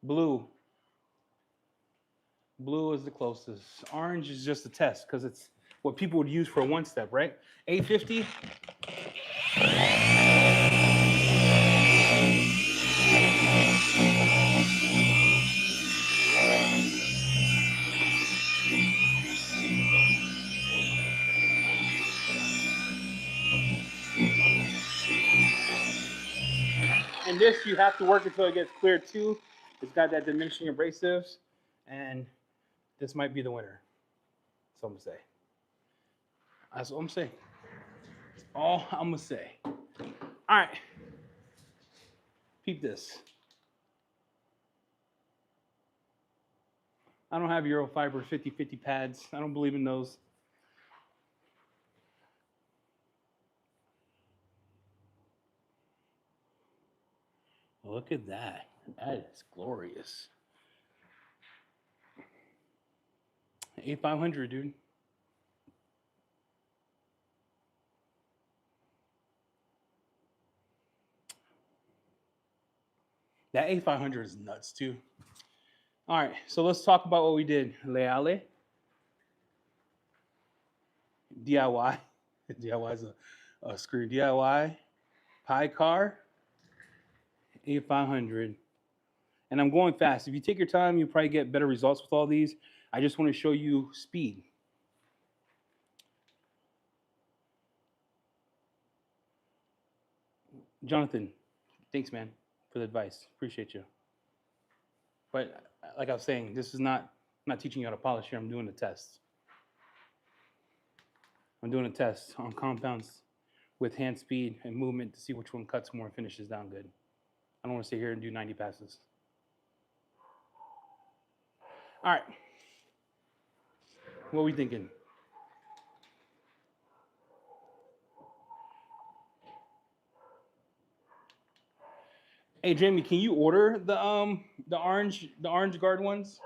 Blue. Blue is the closest. Orange is just a test because it's what people would use for a one step, right? 850. And this, you have to work until it gets clear too. It's got that diminishing abrasives, and this might be the winner. That's all I'm gonna say. That's all I'm saying. That's all I'm gonna say. All right. Peep this. I don't have Eurofiber 50/50 pads. I don't believe in those. Look at that. That is glorious. A500, dude. That A500 is nuts, too. All right, so let's talk about what we did. Leale, DIY. DIY is a screw. DIY, Pi Car, A500. And I'm going fast. If you take your time, you'll probably get better results with all these. I just want to show you speed. Jonathan, thanks, man, for the advice. Appreciate you. But like I was saying, this is I'm not teaching you how to polish here. I'm doing a test. I'm doing a test on compounds with hand speed and movement to see which one cuts more and finishes down good. I don't want to sit here and do 90 passes. All right. What are we thinking? Hey Jamie, can you order the orange guard ones?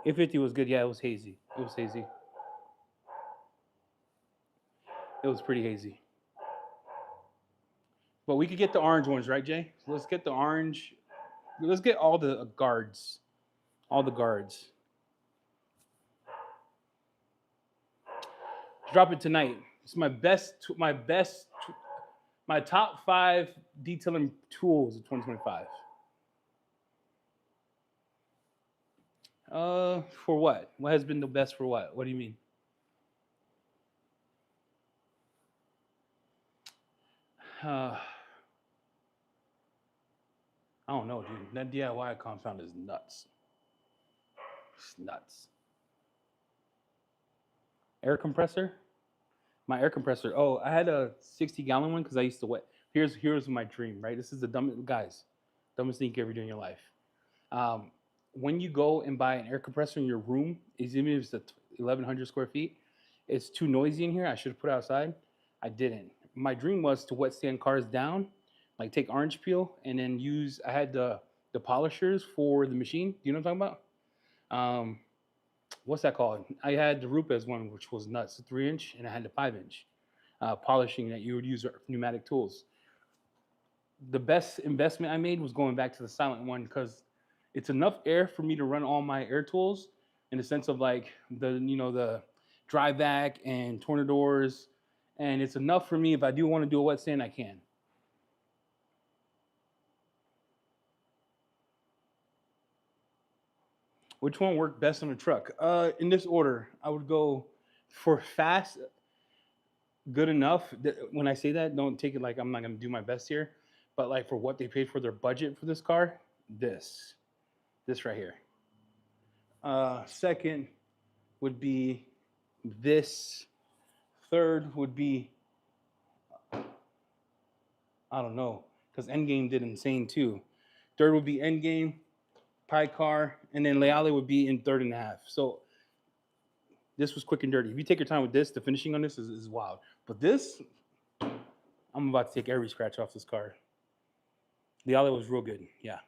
A50 was good. Yeah, it was hazy. It was hazy. It was pretty hazy. But we could get the orange ones, right, Jay? So let's get the orange. Let's get all the guards. All the guards. Drop it tonight. It's my top 5 detailing tools of 2025. For what? What has been the best for what? What do you mean? Uh, I don't know, dude. That DIY compound is nuts. It's nuts. Air compressor? My air compressor. Oh, I had a 60-gallon one because I used to wet. Here's my dream, right? This is the dumbest thing you can ever do in your life. Um, when you go and buy an air compressor in your room, is even if it's 1,100 square feet, it's too noisy in here. I should have put it outside. I didn't. My dream was to wet sand cars down, like take orange peel and then use. I had the polishers for the machine. Do you know what I'm talking about? What's that called? I had the Rupes one, which was nuts, the 3 inch, and I had the 5 inch polishing that you would use pneumatic tools. The best investment I made was going back to the silent one because it's enough air for me to run all my air tools in the sense of like the dry vac and tornadors, and it's enough for me if I do want to do a wet sand, I can. Which one worked best on the truck? In this order, I would go for fast, good enough. When I say that, don't take it like I'm not gonna do my best here, but like for what they paid for their budget for this car, this, this right here. Second would be this. Third would be I don't know because Endgame did insane too. Third would be Endgame, Pie Car, and then Leale would be in third and a half. So this was quick and dirty. If you take your time with this, the finishing on this is wild. But this, I'm about to take every scratch off this car. Leale was real good. Yeah.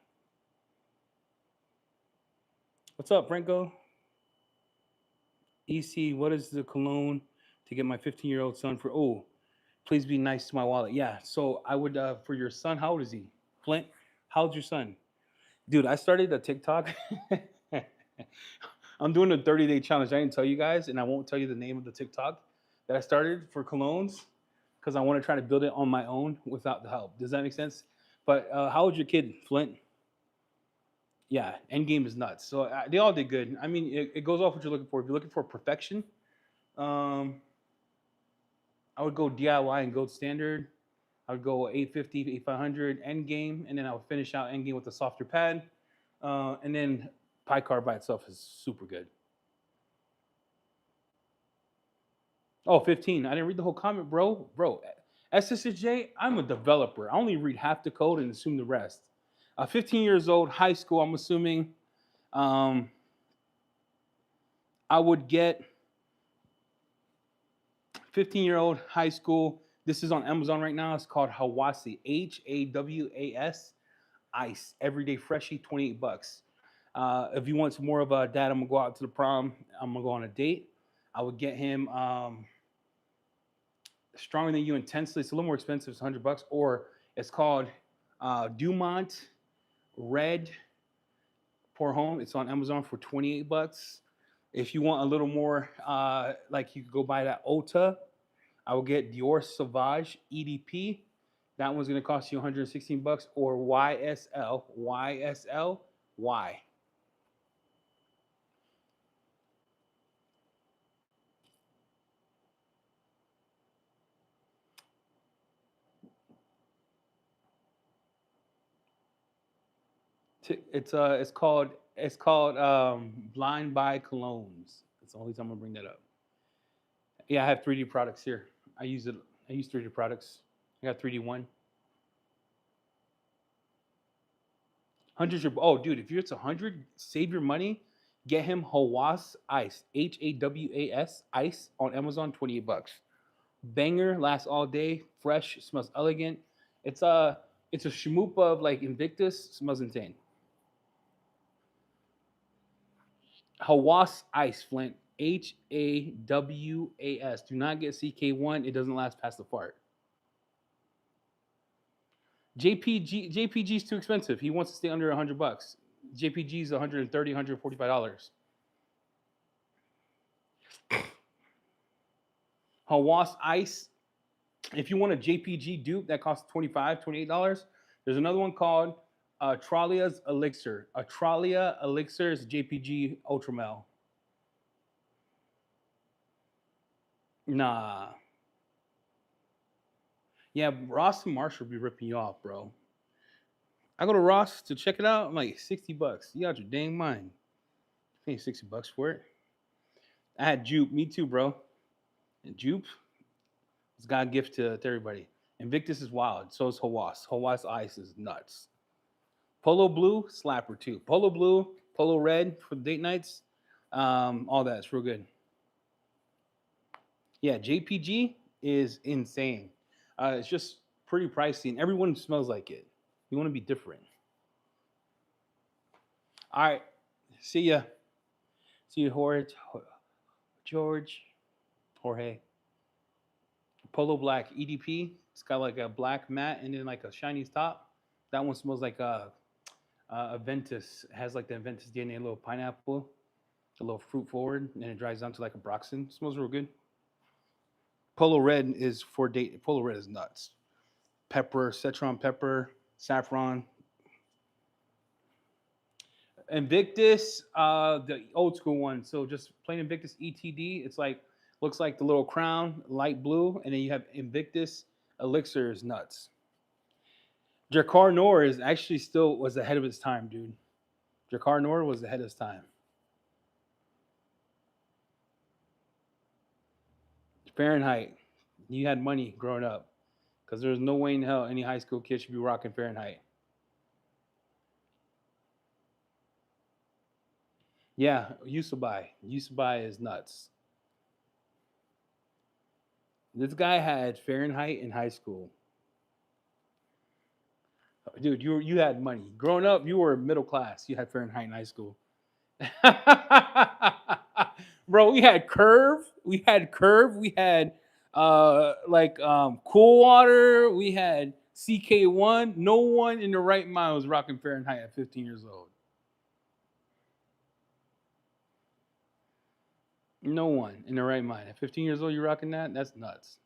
What's up, Franco? EC, what is the cologne to get my 15-year-old son for? Oh, please be nice to my wallet. Yeah. So I would for your son. How old is he? Flint. How old's your son? Dude, I started a TikTok. I'm doing a 30-day challenge. I didn't tell you guys, and I won't tell you the name of the TikTok that I started for colognes because I want to try to build it on my own without the help. Does that make sense? But how old's your kid, Flint? Yeah, Endgame is nuts. So they all did good. I mean, it goes off what you're looking for. If you're looking for perfection, um, I would go DIY and gold standard. I would go 850, 8500 Endgame, and then I would finish out Endgame with a softer pad. And then Pie Car by itself is super good. Oh, 15. I didn't read the whole comment, bro. Bro, SSJ, I'm a developer. I only read half the code and assume the rest. 15 years old, high school, I'm assuming. Um, I would get 15-year-old high school. This is on Amazon right now. It's called Hawasi, Hawas, ice, everyday freshie, 28 bucks. If you want some more of a dad, I'm gonna go out to the prom. I'm gonna go on a date. I would get him Stronger Than You Intensely. It's a little more expensive. It's 100 bucks. Or it's called Dumont Red Pour Home. It's on Amazon for 28 bucks. If you want a little more, like you could go buy that Ota. I will get Dior Sauvage EDP. That one's going to cost you 116 bucks. Or YSLY. It's called Blind by Colognes. That's the only time I'm gonna bring that up. Yeah, I have 3D products here. I use it. I use 3D products. I got 3D one. Hundreds your oh dude, if you're it's 100, save your money. Get him Hawas Ice. Hawas Ice on Amazon, 28 bucks. Banger, lasts all day, fresh, smells elegant. It's a it's a shmoop of like Invictus, smells insane. Hawas Ice Flint. Hawas. Do not get CK1. It doesn't last past the fart. JPG is too expensive. He wants to stay under 100 bucks. JPG is $130, $145. Hawas Ice. If you want a JPG dupe that costs $25, $28, there's another one called Tralia's Elixir. A Tralia Elixir is JPG Ultramel. Nah. Yeah, Ross and Marshall be ripping you off, bro. I go to Ross to check it out. I'm like, $60. You out your dang mind. Paying $60 for it. I had Jupe. Me too, bro. And Jupe, it's got a gift to everybody. Invictus is wild. So is Hawas. Hawas Ice is nuts. Polo Blue, slapper too. Polo Blue, Polo Red for date nights. All that. It's real good. Yeah, JPG is insane. It's just pretty pricey, and everyone smells like it. You want to be different. All right. See ya. See you, Jorge. George. Jorge. Polo Black EDP. It's got like a black matte and then like a shiny top. That one smells like a Ventus. It has like the Ventus DNA, a little pineapple, a little fruit forward, and it dries down to like a Broxton. It smells real good. Polo Red is for date. Polo Red is nuts. Pepper, citron pepper, saffron. Invictus, the old school one. So just plain Invictus ETD. It's like looks like the little crown, light blue, and then you have Invictus Elixir is nuts. Jakar Noor is actually still was ahead of its time, dude. Jakar Noor was ahead of its time. Fahrenheit, you had money growing up because there's no way in hell any high school kid should be rocking Fahrenheit. Yeah, Yusubai. Yusubai is nuts. This guy had Fahrenheit in high school. Dude, you had money. Growing up, you were middle class. You had Fahrenheit in high school. Bro, we had Curve. We had Cool Water. We had CK1. No one in the right mind was rocking Fahrenheit at 15 years old. No one in the right mind. At 15 years old, you rocking that? That's nuts.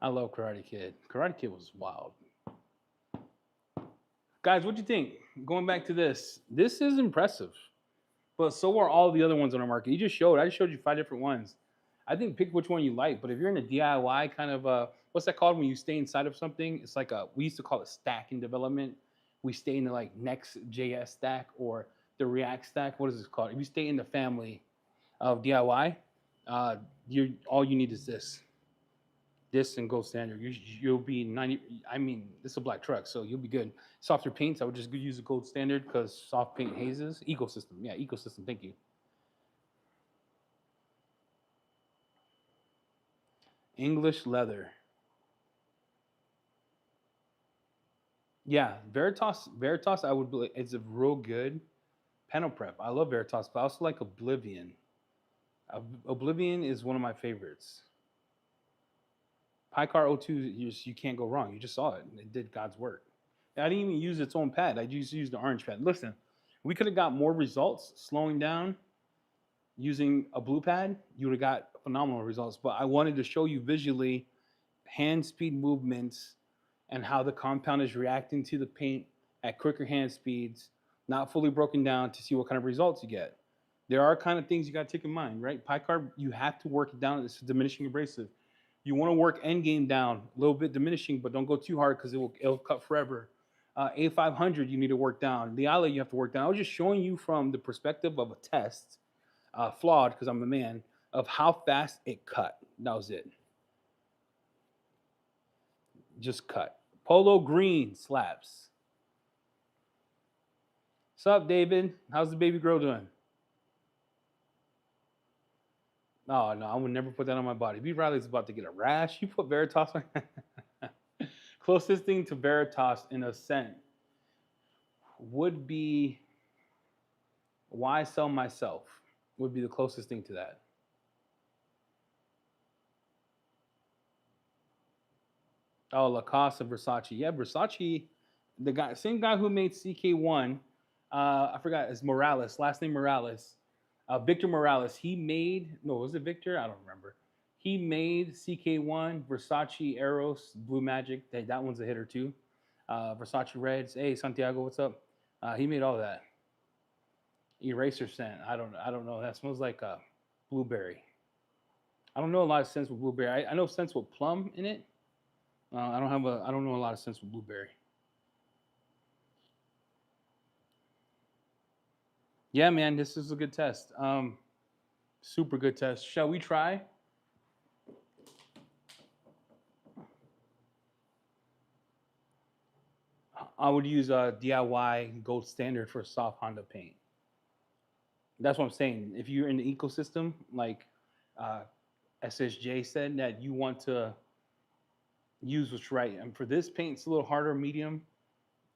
I love Karate Kid. Karate Kid was wild. Guys, what do you think? Going back to this is impressive. But so are all the other ones on the market. I just showed you 5 different ones. I think pick which one you like. But if you're in a DIY kind of what's that called when you stay inside of something? It's like we used to call it stack in development. We stay in the like Next.js stack or the React stack. What is this called? If you stay in the family of DIY, you all you need is this and gold standard. You'll be 90. I mean, this is a black truck, so you'll be good. Softer paints, I would just use the gold standard because soft paint hazes. Ecosystem, yeah, ecosystem. Thank you. English leather. Yeah, Veritas. I would be. It's a real good panel prep. I love Veritas, but I also like Oblivion. Oblivion is one of my favorites. Picar O2, you can't go wrong. You just saw it. It did God's work. I didn't even use its own pad. I just used the orange pad. Listen, we could have got more results slowing down using a blue pad. You would have got phenomenal results. But I wanted to show you visually hand speed movements and how the compound is reacting to the paint at quicker hand speeds, not fully broken down to see what kind of results you get. There are kind of things you got to take in mind, right? Picarb, you have to work it down. It's diminishing abrasive. You want to work end game down, a little bit diminishing, but don't go too hard because it'll cut forever. A500 you need to work down. The Liala you have to work down. I was just showing you from the perspective of a test, flawed because I'm a man, of how fast it cut. That was it. Just cut. Polo green slaps. What's up, David? How's the baby girl doing? Oh no, I would never put that on my body. B Riley's about to get a rash. You put Veritas on. Closest thing to Veritas in a scent would be Why Sell Myself. Would be the closest thing to that. Oh, Lacoste of Versace. Yeah, Versace, the guy, same guy who made CK1. I forgot his Morales, last name Morales. Victor Morales. He made, no, was it Victor? I don't remember. He made CK1, Versace Eros, Blue Magic. That one's a hitter too. Versace Reds. Hey, Santiago, what's up? He made all that. Eraser scent. I don't know. That smells like blueberry. I don't know a lot of scents with blueberry. I know scents with plum in it. I don't know a lot of scents with blueberry. Yeah, man, this is a good test. Super good test. Shall we try? I would use a DIY gold standard for soft Honda paint. That's what I'm saying. If you're in the ecosystem, like uh, SSJ said, that you want to use what's right. And for this paint, it's a little harder, medium.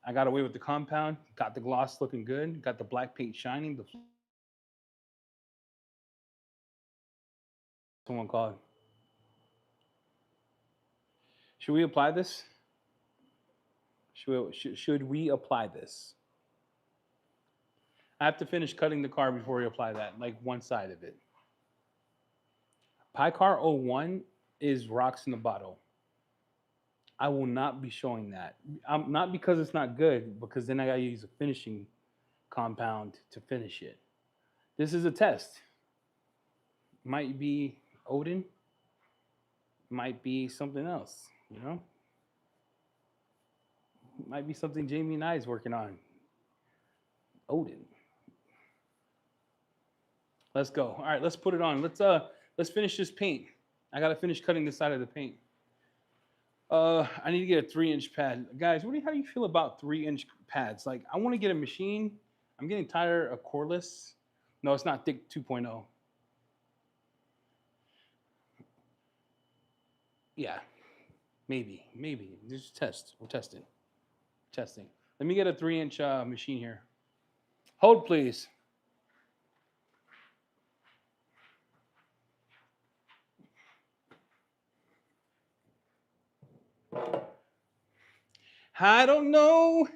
I got away with the compound, got the gloss looking good, got the black paint shining. The someone called. Should we apply this? Should we apply this? I have to finish cutting the car before we apply that, like one side of it. Car 01 is rocks in the bottle. I will not be showing that. Not because it's not good, because then I gotta use a finishing compound to finish it. This is a test. Might be Odin, might be something else, you know? Might be something Jamie and I is working on. Odin. Let's go. All right, let's put it on. Let's finish this paint. I gotta finish cutting this side of the paint. I need to get a 3-inch pad, guys. How do you feel about 3-inch pads? Like, I want to get a machine. I'm getting tired of cordless. No, it's not thick 2.0. Yeah, maybe. Just test. We're testing. Let me get a 3-inch machine here. Hold, please. I don't know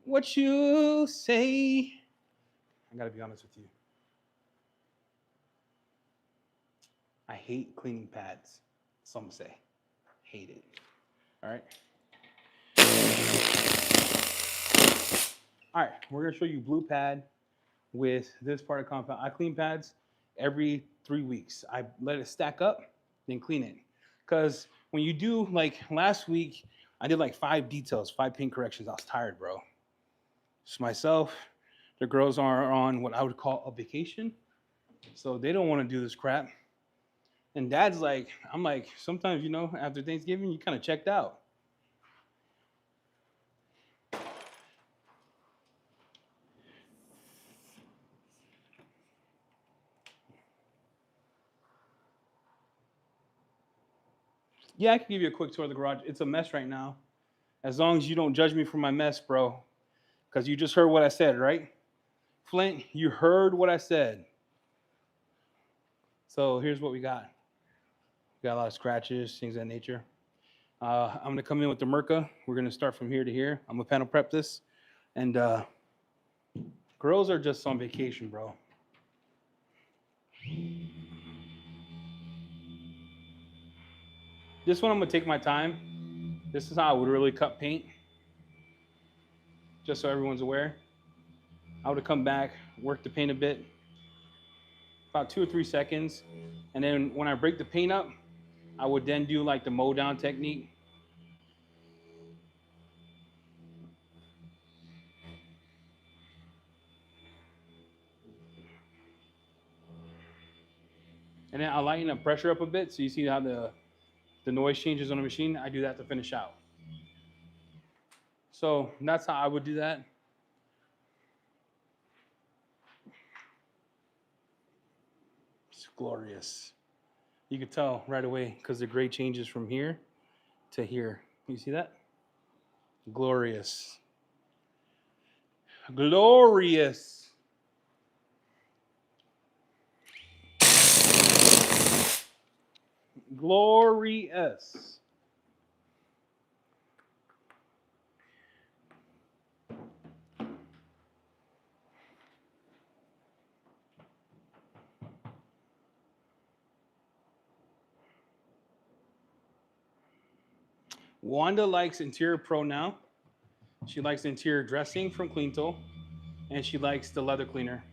what you say. I gotta be honest with you. I hate cleaning pads. Some say. Hate it. All right. All right. We're gonna show you blue pad with this part of compound. I clean pads every 3 weeks. I let it stack up, then clean it. Because when you do, like last week, I did like 5 details, 5 paint corrections. I was tired, bro. Just myself. The girls are on what I would call a vacation. So they don't want to do this crap. And dad's like, I'm like, sometimes, after Thanksgiving, you kind of checked out. Yeah, I can give you a quick tour of the garage. It's a mess right now. As long as you don't judge me for my mess, bro. Because you just heard what I said, right? Flint, you heard what I said. So here's what we got. We got a lot of scratches, things of that nature. I'm gonna come in with the Merca. We're gonna start from here to here. I'm gonna panel prep this, and girls are just on vacation, bro. This one I'm gonna take my time. This is how I would really cut paint, just so everyone's aware. I would have come back, work the paint a bit, about 2 or 3 seconds, and then when I break the paint up, I would then do like the mow down technique. And then I lighten the pressure up a bit, so you see how the noise changes on the machine. I do that to finish out. So that's how I would do that. It's glorious. You could tell right away because the gray changes from here to here. You see that? Glorious. Glorious. Glorious. Wanda likes Interior Pro now. She likes interior dressing from Cleanto, and she likes the leather cleaner.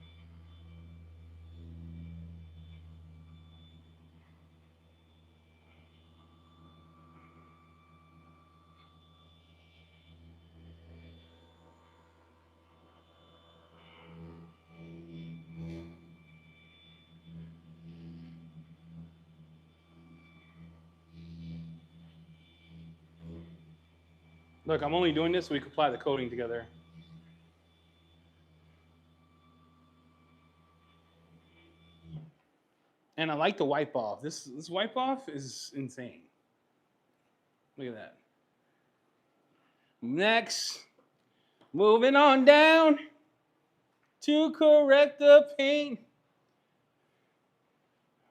Look, I'm only doing this so we can apply the coating together. And I like the wipe off. This wipe off is insane. Look at that. Next, moving on down to correct the paint.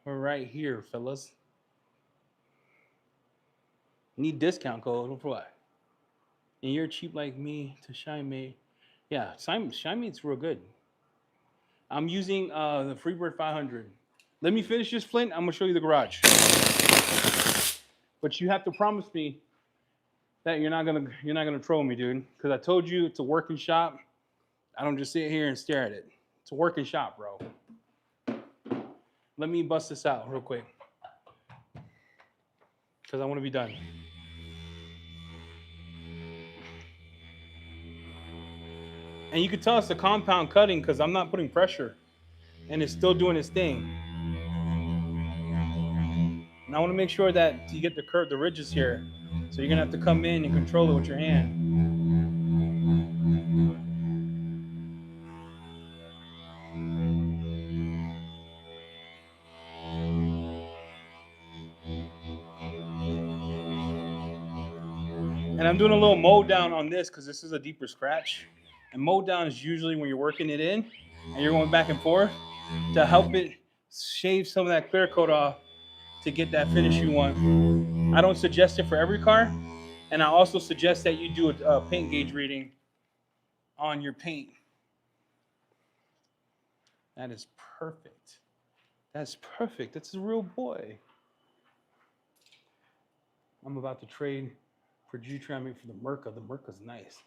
We're right here, fellas. Need discount code for what? And you're cheap like me to Shine Mate. Yeah, Shine Mate's real good. I'm using the Freebird 500. Let me finish this, Flint. I'm gonna show you the garage. But you have to promise me that you're not gonna troll me, dude. Because I told you it's a working shop. I don't just sit here and stare at it. It's a working shop, bro. Let me bust this out real quick. Because I want to be done. And you can tell it's a compound cutting because I'm not putting pressure. And it's still doing its thing. And I want to make sure that you get the curve, the ridges here. So you're going to have to come in and control it with your hand. And I'm doing a little mold down on this because this is a deeper scratch. And mold down is usually when you're working it in and you're going back and forth to help it shave some of that clear coat off to get that finish you want. I don't suggest it for every car. And I also suggest that you do a paint gauge reading on your paint. That is perfect. That's perfect. That's a real boy. I'm about to trade for G-Tram for the Merca. The Merca's nice.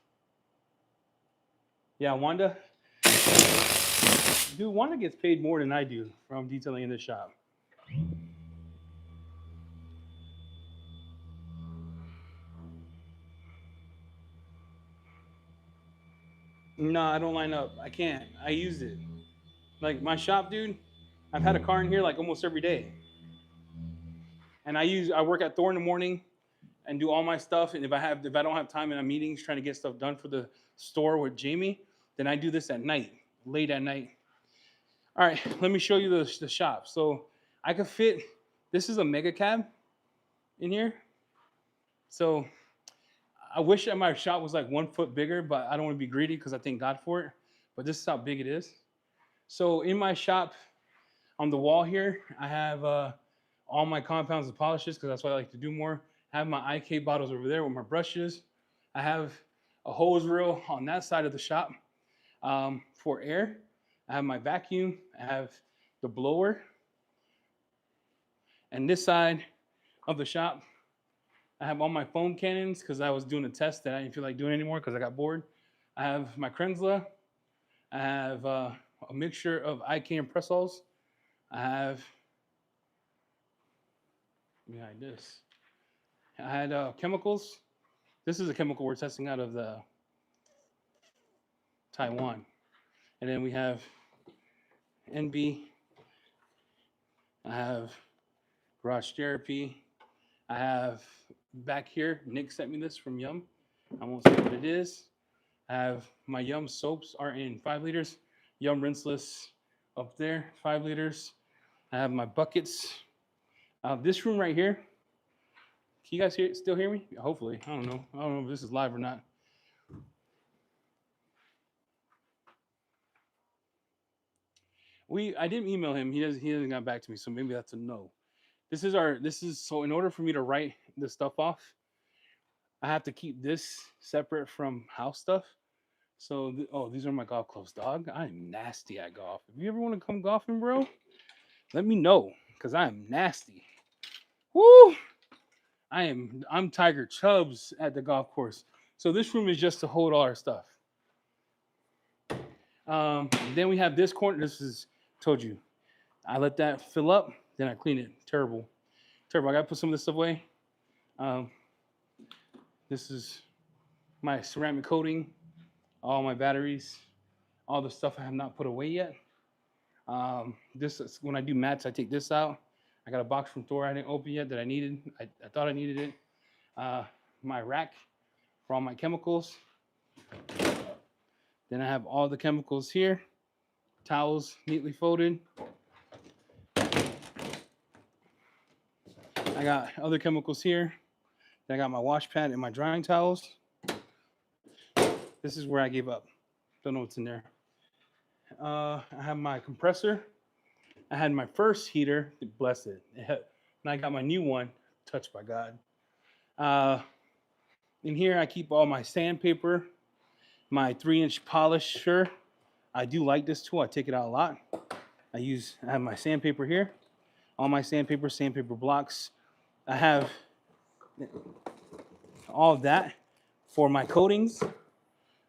Yeah, Wanda. Dude, Wanda gets paid more than I do from detailing in this shop. No, I don't line up. I can't. I use it. Like my shop, dude, I've had a car in here like almost every day. And I work at Thor in the morning and do all my stuff. And if I don't have time in meetings trying to get stuff done for the store with Jamie, then I do this at night, late at night. All right, let me show you the shop. So I could fit, this is a mega cab in here. So I wish that my shop was like 1 foot bigger, but I don't want to be greedy because I thank God for it. But this is how big it is. So in my shop, on the wall here, I have all my compounds and polishes because that's what I like to do more. I have my IK bottles over there with my brushes. I have a hose reel on that side of the shop for air. I have my vacuum. I have the blower. And this side of the shop, I have all my foam cannons because I was doing a test that I didn't feel like doing anymore because I got bored. I have my Krenzla. I have a mixture of IK and Pressols. I have behind this. I had chemicals. This is a chemical we're testing out of the Taiwan. And then we have NB. I have garage therapy. I have back here, Nick sent me this from Yum. I won't say what it is. I have my Yum soaps are in 5 liters. Yum rinseless up there, 5 liters. I have my buckets. This room right here. Can you guys still hear me? Hopefully. I don't know if this is live or not. I didn't email him. He hasn't got back to me, so maybe that's a no. This is so in order for me to write this stuff off, I have to keep this separate from house stuff. So these are my golf clubs, dog. I'm nasty at golf. If you ever want to come golfing, bro, let me know because I am nasty. Woo! I'm Tiger Chubbs at the golf course. So this room is just to hold all our stuff. Then we have this corner. This is told you. I let that fill up, then I clean it. Terrible. Terrible. I gotta put some of this stuff away. Um, this is my ceramic coating, all my batteries, all the stuff I have not put away yet. This is when I do mats, I take this out. I got a box from Thor I didn't open yet that I needed. I thought I needed it. My rack for all my chemicals. Then I have all the chemicals here. Towels neatly folded. I got other chemicals here. Then I got my wash pad and my drying towels. This is where I gave up. Don't know what's in there. I have my compressor. I had my first heater, blessed it. And I got my new one, touched by God. In here, I keep all my sandpaper, my 3-inch polisher. I do like this tool. I take it out a lot. I have my sandpaper here. All my sandpaper blocks. I have all of that for my coatings.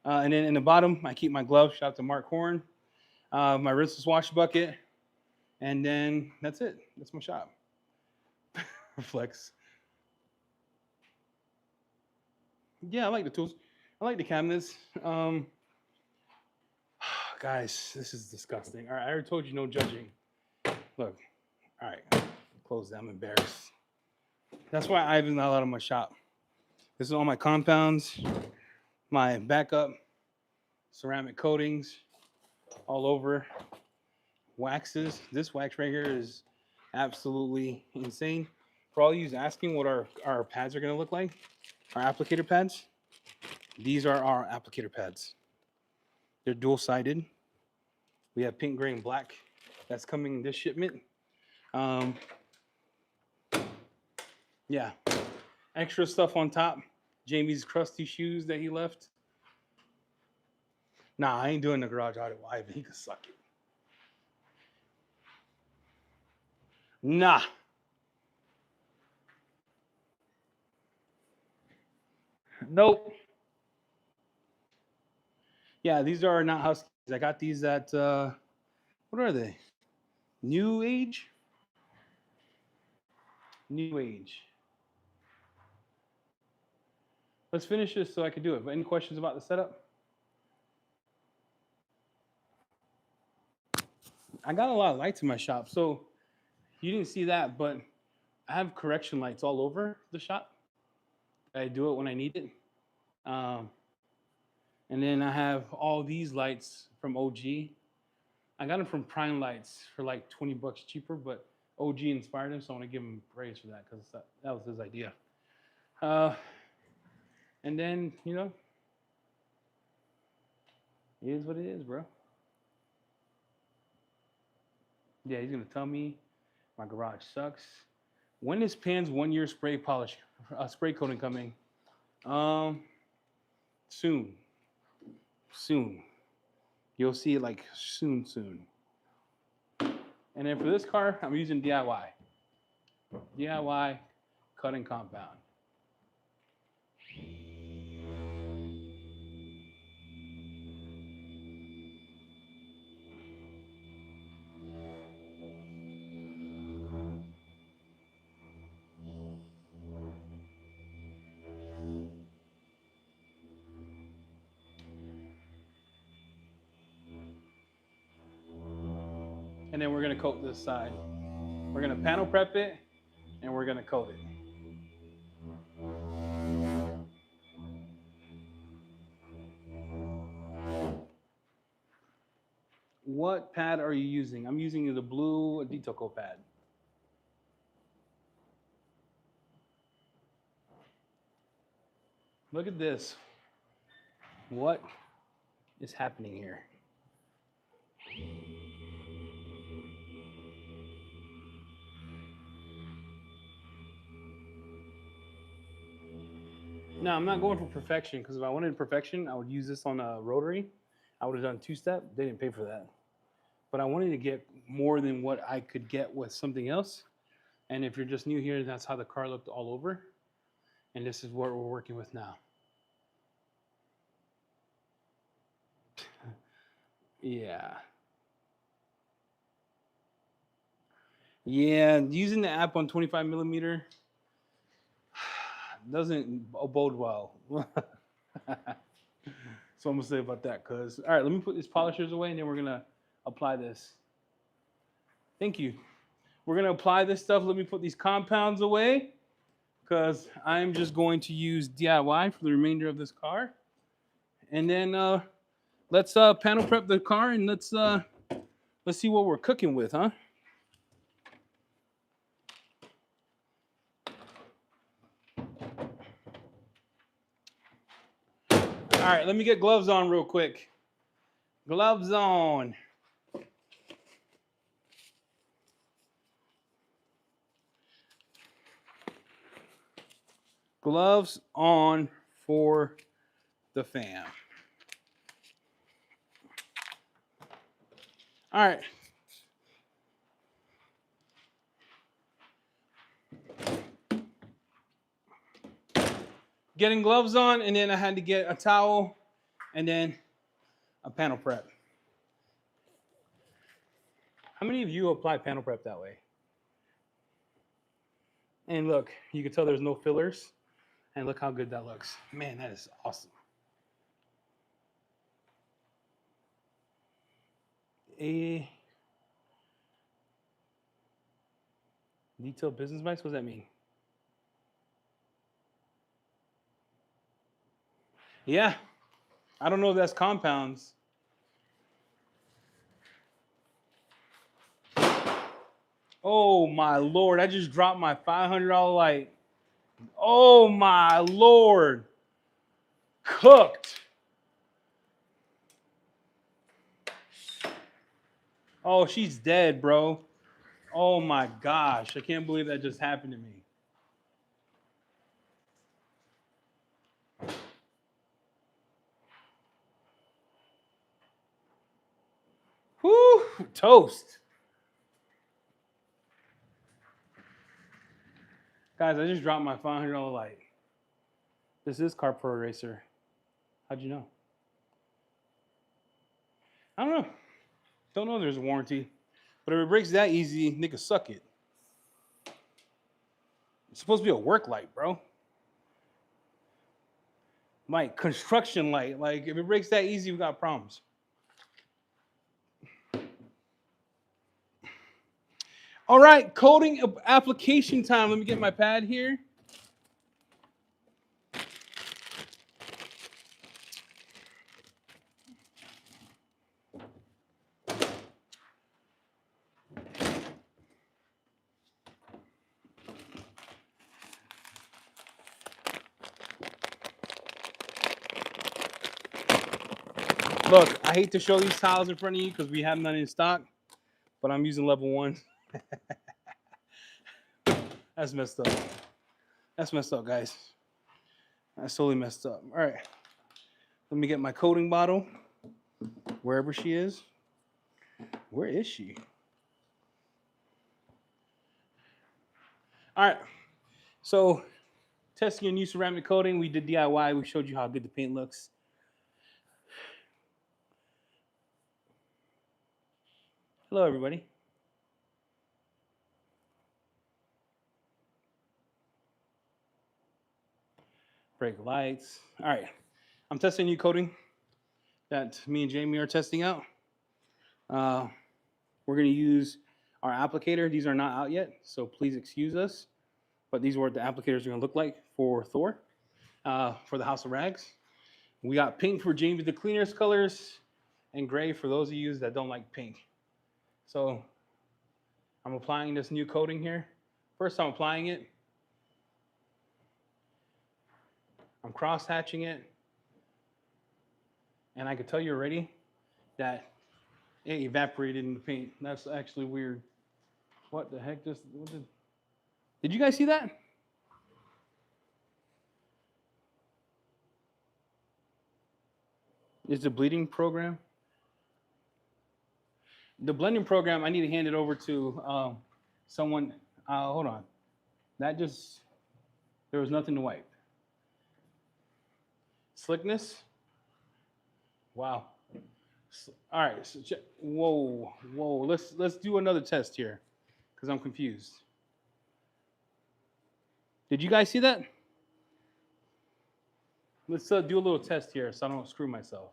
And then in the bottom, I keep my gloves. Shout out to Mark Horn. My rinseless wash bucket. And then that's it. That's my shop. Flex. Yeah, I like the tools. I like the cabinets. Guys, this is disgusting. All right, I already told you no judging. Look. All right. Close that. I'm embarrassed. That's why I haven't allowed in my shop. This is all my compounds, my backup, ceramic coatings all over, waxes. This wax right here is absolutely insane. For all you asking what our pads are going to look like, our applicator pads, these are our applicator pads. They're dual-sided. We have pink, gray, and black. That's coming in this shipment. Yeah. Extra stuff on top. Jamie's crusty shoes that he left. Nah, I ain't doing the garage audit. Why? He could suck it. Nah. Nope. Yeah, these are not Huskies. I got these at, what are they? New Age? New Age. Let's finish this so I can do it. But any questions about the setup? I got a lot of lights in my shop. So you didn't see that, but I have correction lights all over the shop. I do it when I need it. And then I have all these lights from OG. I got them from Prime Lights for like $20 cheaper, but OG inspired him, so I want to give him praise for that because that was his idea. And then, you know, it is what it is, bro. Yeah, he's going to tell me my garage sucks. When is Pan's 1-year spray coating coming? Soon. You'll see it like soon. And then for this car, I'm using DIY. DIY cutting compound. And then we're going to coat this side. We're going to panel prep it, and we're going to coat it. What pad are you using? I'm using the blue detail coat pad. Look at this. What is happening here? No, I'm not going for perfection because if I wanted perfection, I would use this on a rotary. I would have done 2-step. They didn't pay for that. But I wanted to get more than what I could get with something else. And if you're just new here, that's how the car looked all over. And this is what we're working with now. Yeah. Yeah, using the app on 25 millimeter doesn't bode well. So I'm gonna say about that. Cause all right, let me put these polishers away, and then we're gonna apply this. Thank you. We're gonna apply this stuff. Let me put these compounds away, cause I'm just going to use DIY for the remainder of this car, and then let's panel prep the car, and let's see what we're cooking with, huh? All right, let me get gloves on real quick. Gloves on. Gloves on for the fam. All right. Getting gloves on, and then I had to get a towel and then a panel prep. How many of you apply panel prep that way? And look, you can tell there's no fillers. And look how good that looks. Man, that is awesome. A detailed business advice? What does that mean? Yeah. I don't know if that's compounds. Oh my Lord. I just dropped my $500 light. Oh my Lord. Cooked. Oh, she's dead, bro. Oh my gosh. I can't believe that just happened to me. Whew, toast. Guys, I just dropped my $500 light. This is Car Pro Racer. How'd you know? I don't know. Don't know there's a warranty. But if it breaks that easy, nigga, suck it. It's supposed to be a work light, bro. Like construction light. Like if it breaks that easy, we got problems. All right, coding application time. Let me get my pad here. Look, I hate to show these tiles in front of you because we have none in stock, but I'm using level 1. That's messed up. That's messed up, guys. That's totally messed up. All right. Let me get my coating bottle. Wherever she is. Where is she? All right. So, testing a new ceramic coating. We did DIY. We showed you how good the paint looks. Hello, everybody. Brake lights. All right. I'm testing a new coating that me and Jamie are testing out. We're going to use our applicator. These are not out yet, so please excuse us. But these are what the applicators are going to look like for Thor, for the House of Rags. We got pink for Jamie the Cleaner's colors and gray for those of you that don't like pink. So I'm applying this new coating here. First, I'm applying it. I'm cross-hatching it. And I can tell you already that it evaporated in the paint. That's actually weird. What the heck? Did you guys see that? Is the bleeding program? The blending program, I need to hand it over to someone. Hold on. There was nothing to wipe. Slickness. Wow. All right. So whoa, whoa. Let's do another test here, because I'm confused. Did you guys see that? Let's do a little test here, so I don't screw myself.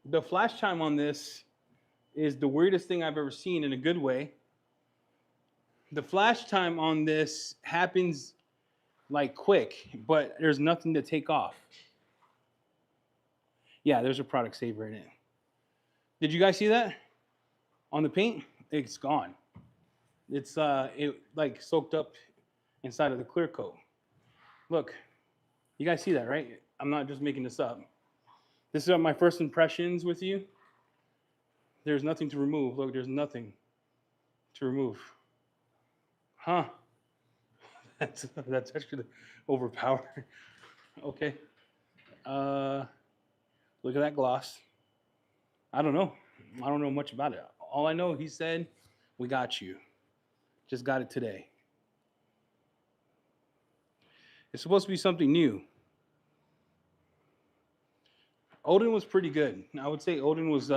The flash time on this is the weirdest thing I've ever seen in a good way. The flash time on this happens like quick, but there's nothing to take off. Yeah, there's a product saver in it. Did you guys see that? On the paint, it's gone. It's it like soaked up inside of the clear coat. Look, you guys see that, right? I'm not just making this up. This is my first impressions with you. There's nothing to remove. Look, there's nothing to remove. Huh? That's actually overpowered. Okay. Look at that gloss. I don't know. I don't know much about it. All I know, he said, "We got you. Just got it today." It's supposed to be something new. Odin was pretty good. I would say Odin was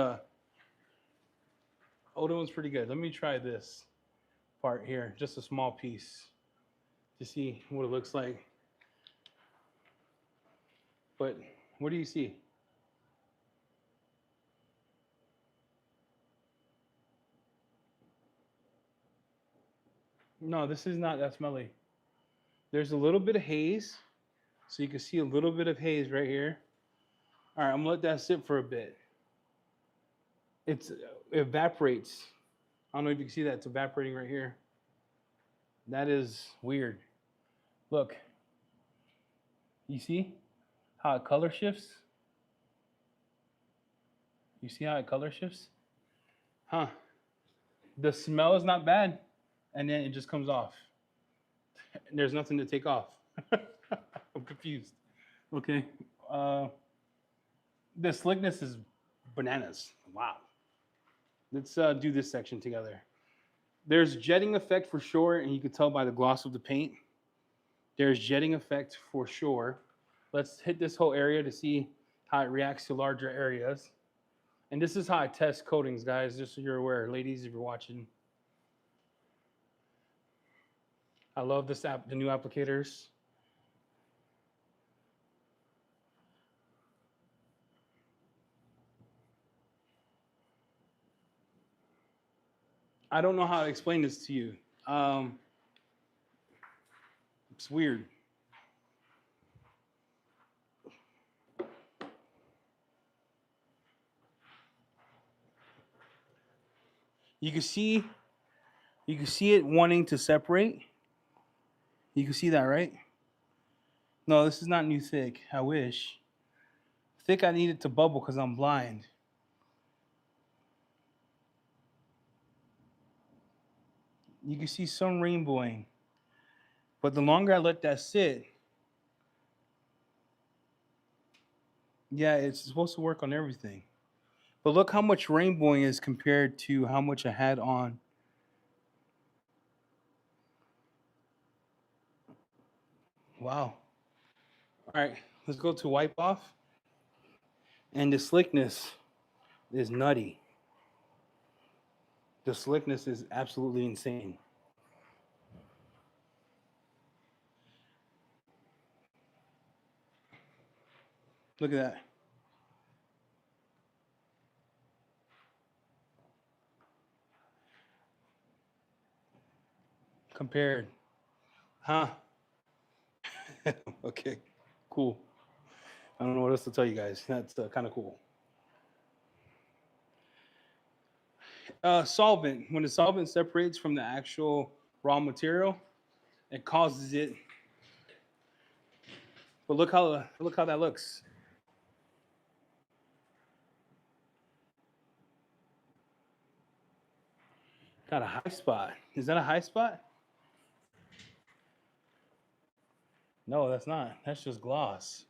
pretty good. Let me try this part here, just a small piece, to see what it looks like. But what do you see? No, this is not that smelly. There's a little bit of haze, so you can see a little bit of haze right here. All right, I'm gonna let that sit for a bit. It evaporates. I don't know if you can see that. It's evaporating right here. That is weird. Look, you see how it color shifts? You see how it color shifts? Huh. The smell is not bad, and then it just comes off. And there's nothing to take off. I'm confused. Okay. The slickness is bananas. Wow. Let's do this section together. There's jetting effect for sure, and you can tell by the gloss of the paint. There's jetting effect for sure. Let's hit this whole area to see how it reacts to larger areas. And this is how I test coatings, guys, just so you're aware. Ladies, if you're watching. I love this app, the new applicators. I don't know how to explain this to you. It's weird. You can see it wanting to separate. You can see that, right? No, this is not new thick. I wish. Thick I need it to bubble because I'm blind. You can see some rainbowing. But the longer I let that sit, yeah, it's supposed to work on everything. But look how much rainbowing is compared to how much I had on. Wow. All right, let's go to wipe off. And the slickness is nutty. The slickness is absolutely insane. Look at that. Compared. Huh? Okay, cool. I don't know what else to tell you guys. That's kind of cool. Solvent. When the solvent separates from the actual raw material, it causes it. But look how that looks. Got a high spot. Is that a high spot? No, that's not. That's just gloss.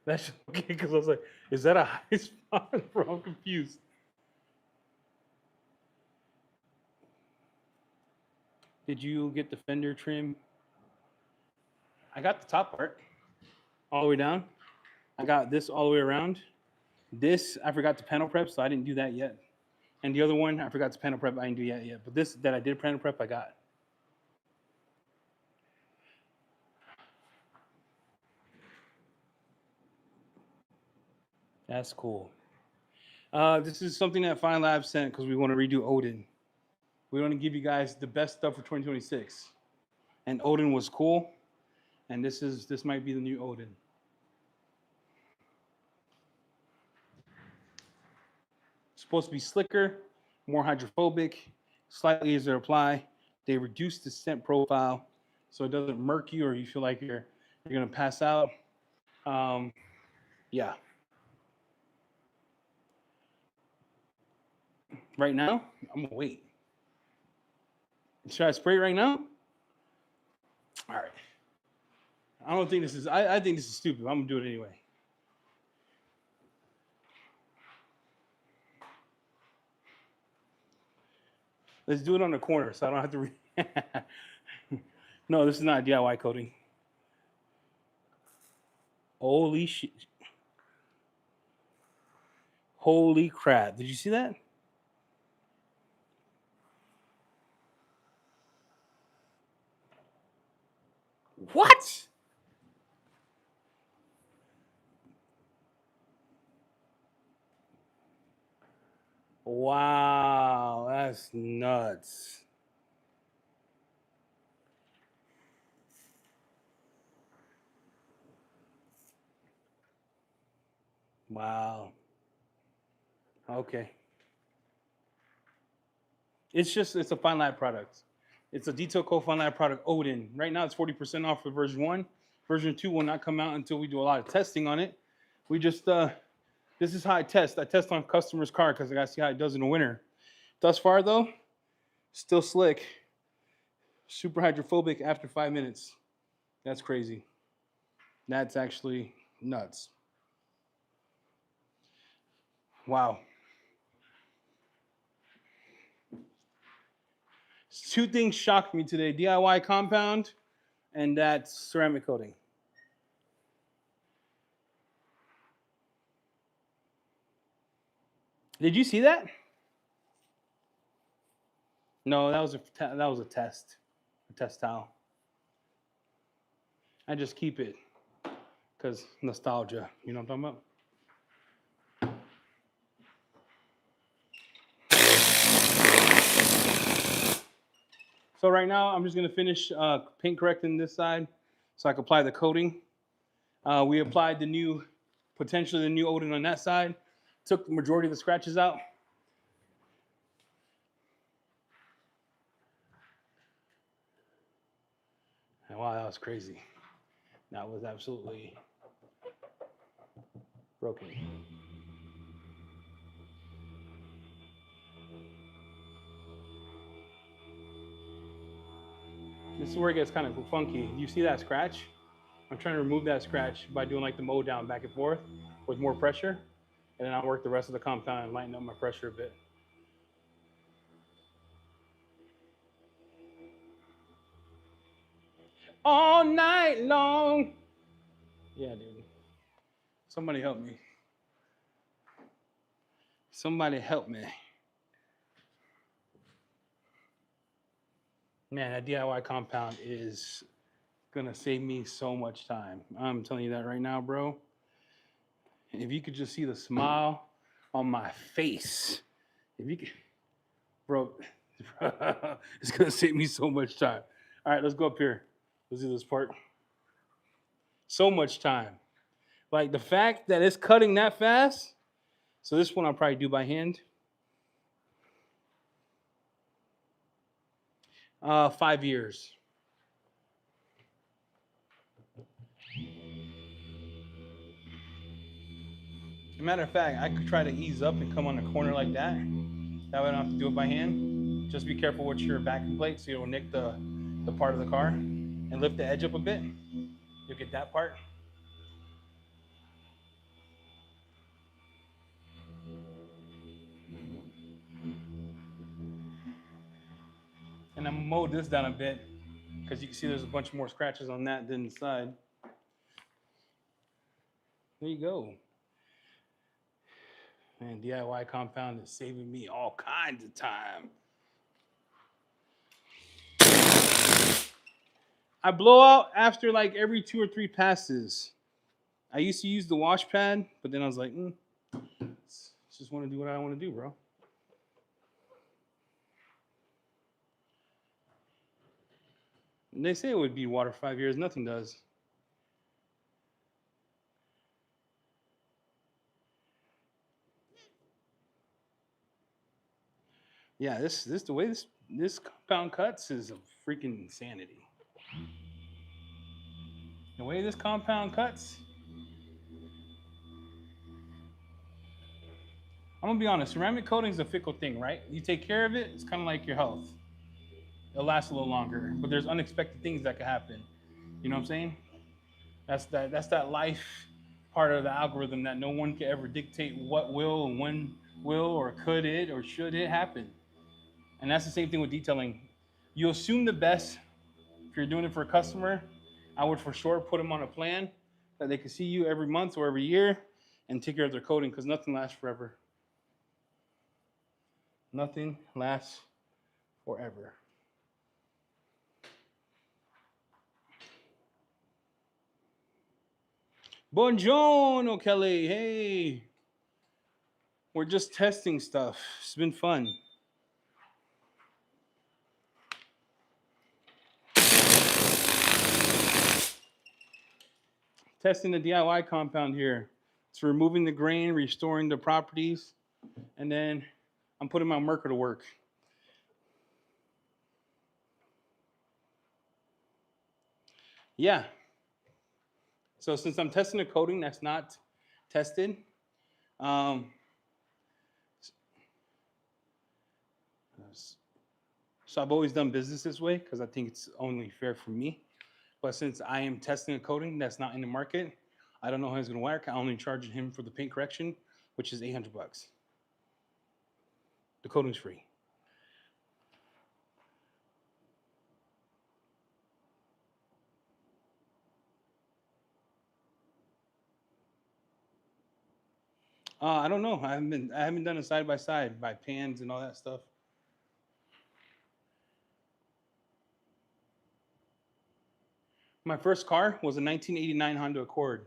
That's okay because I was like, is that a high spot? Bro, I'm confused. Did you get the fender trim? I got the top part all the way down. I got this all the way around. This, I forgot to panel prep, so I didn't do that yet. And the other one, I forgot to panel prep, I didn't do that yet. But this that I did panel prep, I got. That's cool. This is something that Fine Labs sent because we want to redo Odin. We want to give you guys the best stuff for 2026. And Odin was cool. And this might be the new Odin. It's supposed to be slicker, more hydrophobic, slightly easier to apply. They reduce the scent profile so it doesn't murk you or you feel like you're gonna pass out. Yeah. Right now, I'm gonna wait. Should I spray it right now? All right. I don't think this is. I think this is stupid. I'm gonna do it anyway. Let's do it on the corner so I don't have to. No, this is not DIY coating. Holy shit! Holy crap! Did you see that? What? Wow, that's nuts. Wow. Okay. It's a Fine Lab product. It's a Detail Co Fine Lab product, Odin. Right now it's 40% off for version 1. Version 2 will not come out until we do a lot of testing on it. We just this is how I test. I test on customers' car because I gotta see how it does in the winter. Thus far though, still slick. Super hydrophobic after 5 minutes. That's crazy. That's actually nuts. Wow. Two things shocked me today: DIY compound and that ceramic coating. Did you see that? No, that was a test towel. I just keep it because nostalgia. You know what I'm talking about? So right now, I'm just gonna finish paint correcting this side so I can apply the coating. We applied potentially the new Odin on that side. Took the majority of the scratches out. And wow, that was crazy. That was absolutely broken. This is where it gets kind of funky. You see that scratch? I'm trying to remove that scratch by doing like the mow down back and forth with more pressure. And then I'll work the rest of the compound and lighten up my pressure a bit. All night long. Yeah, dude. Somebody help me. Somebody help me. Man, that DIY compound is gonna save me so much time. I'm telling you that right now, bro. If you could just see the smile on my face, if you could, bro, it's gonna save me so much time. All right, let's go up here. Let's do this part. So much time. Like the fact that it's cutting that fast. So this one I'll probably do by hand. 5 years. As a matter of fact, I could try to ease up and come on a corner like that. That way I don't have to do it by hand. Just be careful with your backing plate so you don't nick the part of the car. And lift the edge up a bit. You'll get that part. And I'm gonna mow this down a bit because you can see there's a bunch more scratches on that than inside. There you go. Man, DIY compound is saving me all kinds of time. I blow out after like every 2 or 3 passes. I used to use the wash pad, but then I was like, just want to do what I want to do, bro. And they say it would be water 5 years. Nothing does. Yeah, this the way this compound cuts is a freaking insanity. The way this compound cuts, I'm gonna be honest. Ceramic coating is a fickle thing, right? You take care of it, it's kind of like your health. It'll last a little longer, but there's unexpected things that could happen. You know what I'm saying? That's that life part of the algorithm that no one can ever dictate what will and when will or could it or should it happen. And that's the same thing with detailing. You assume the best if you're doing it for a customer. I would for sure put them on a plan that they can see you every month or every year and take care of their coating because nothing lasts forever. Nothing lasts forever. Buongiorno, Kelly. Hey. We're just testing stuff. It's been fun. Testing the DIY compound here. It's removing the grain, restoring the properties, and then I'm putting my marker to work. Yeah. So since I'm testing a coating that's not tested, um, so I've always done business this way because I think it's only fair for me. But since I am testing a coating that's not in the market, I don't know how it's going to work. I only charge him for the paint correction, which is $800. The coating's free. I don't know. I haven't done a side by side by pans and all that stuff. My first car was a 1989 Honda Accord.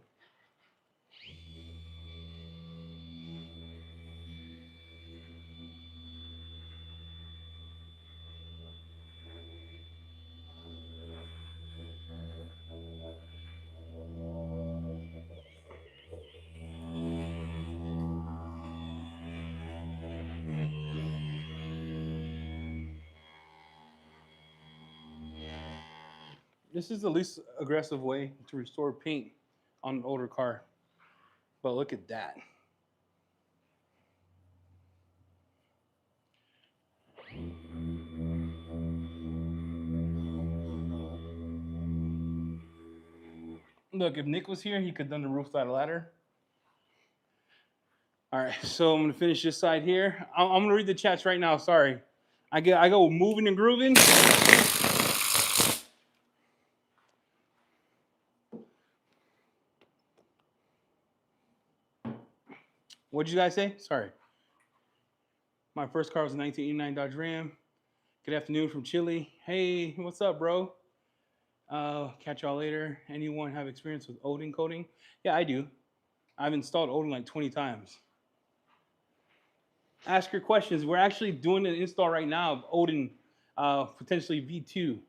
This is the least aggressive way to restore paint on an older car. But look at that. Look, if Nick was here, he could have done the roof without a ladder. All right, so I'm gonna finish this side here. I'm gonna read the chats right now. Sorry, I go moving and grooving. What did you guys say? Sorry. My first car was a 1989 Dodge Ram. Good afternoon from Chile. Hey, what's up, bro? Catch y'all later. Anyone have experience with Odin coating? Yeah, I do. I've installed Odin like 20 times. Ask your questions. We're actually doing an install right now of Odin, potentially V2.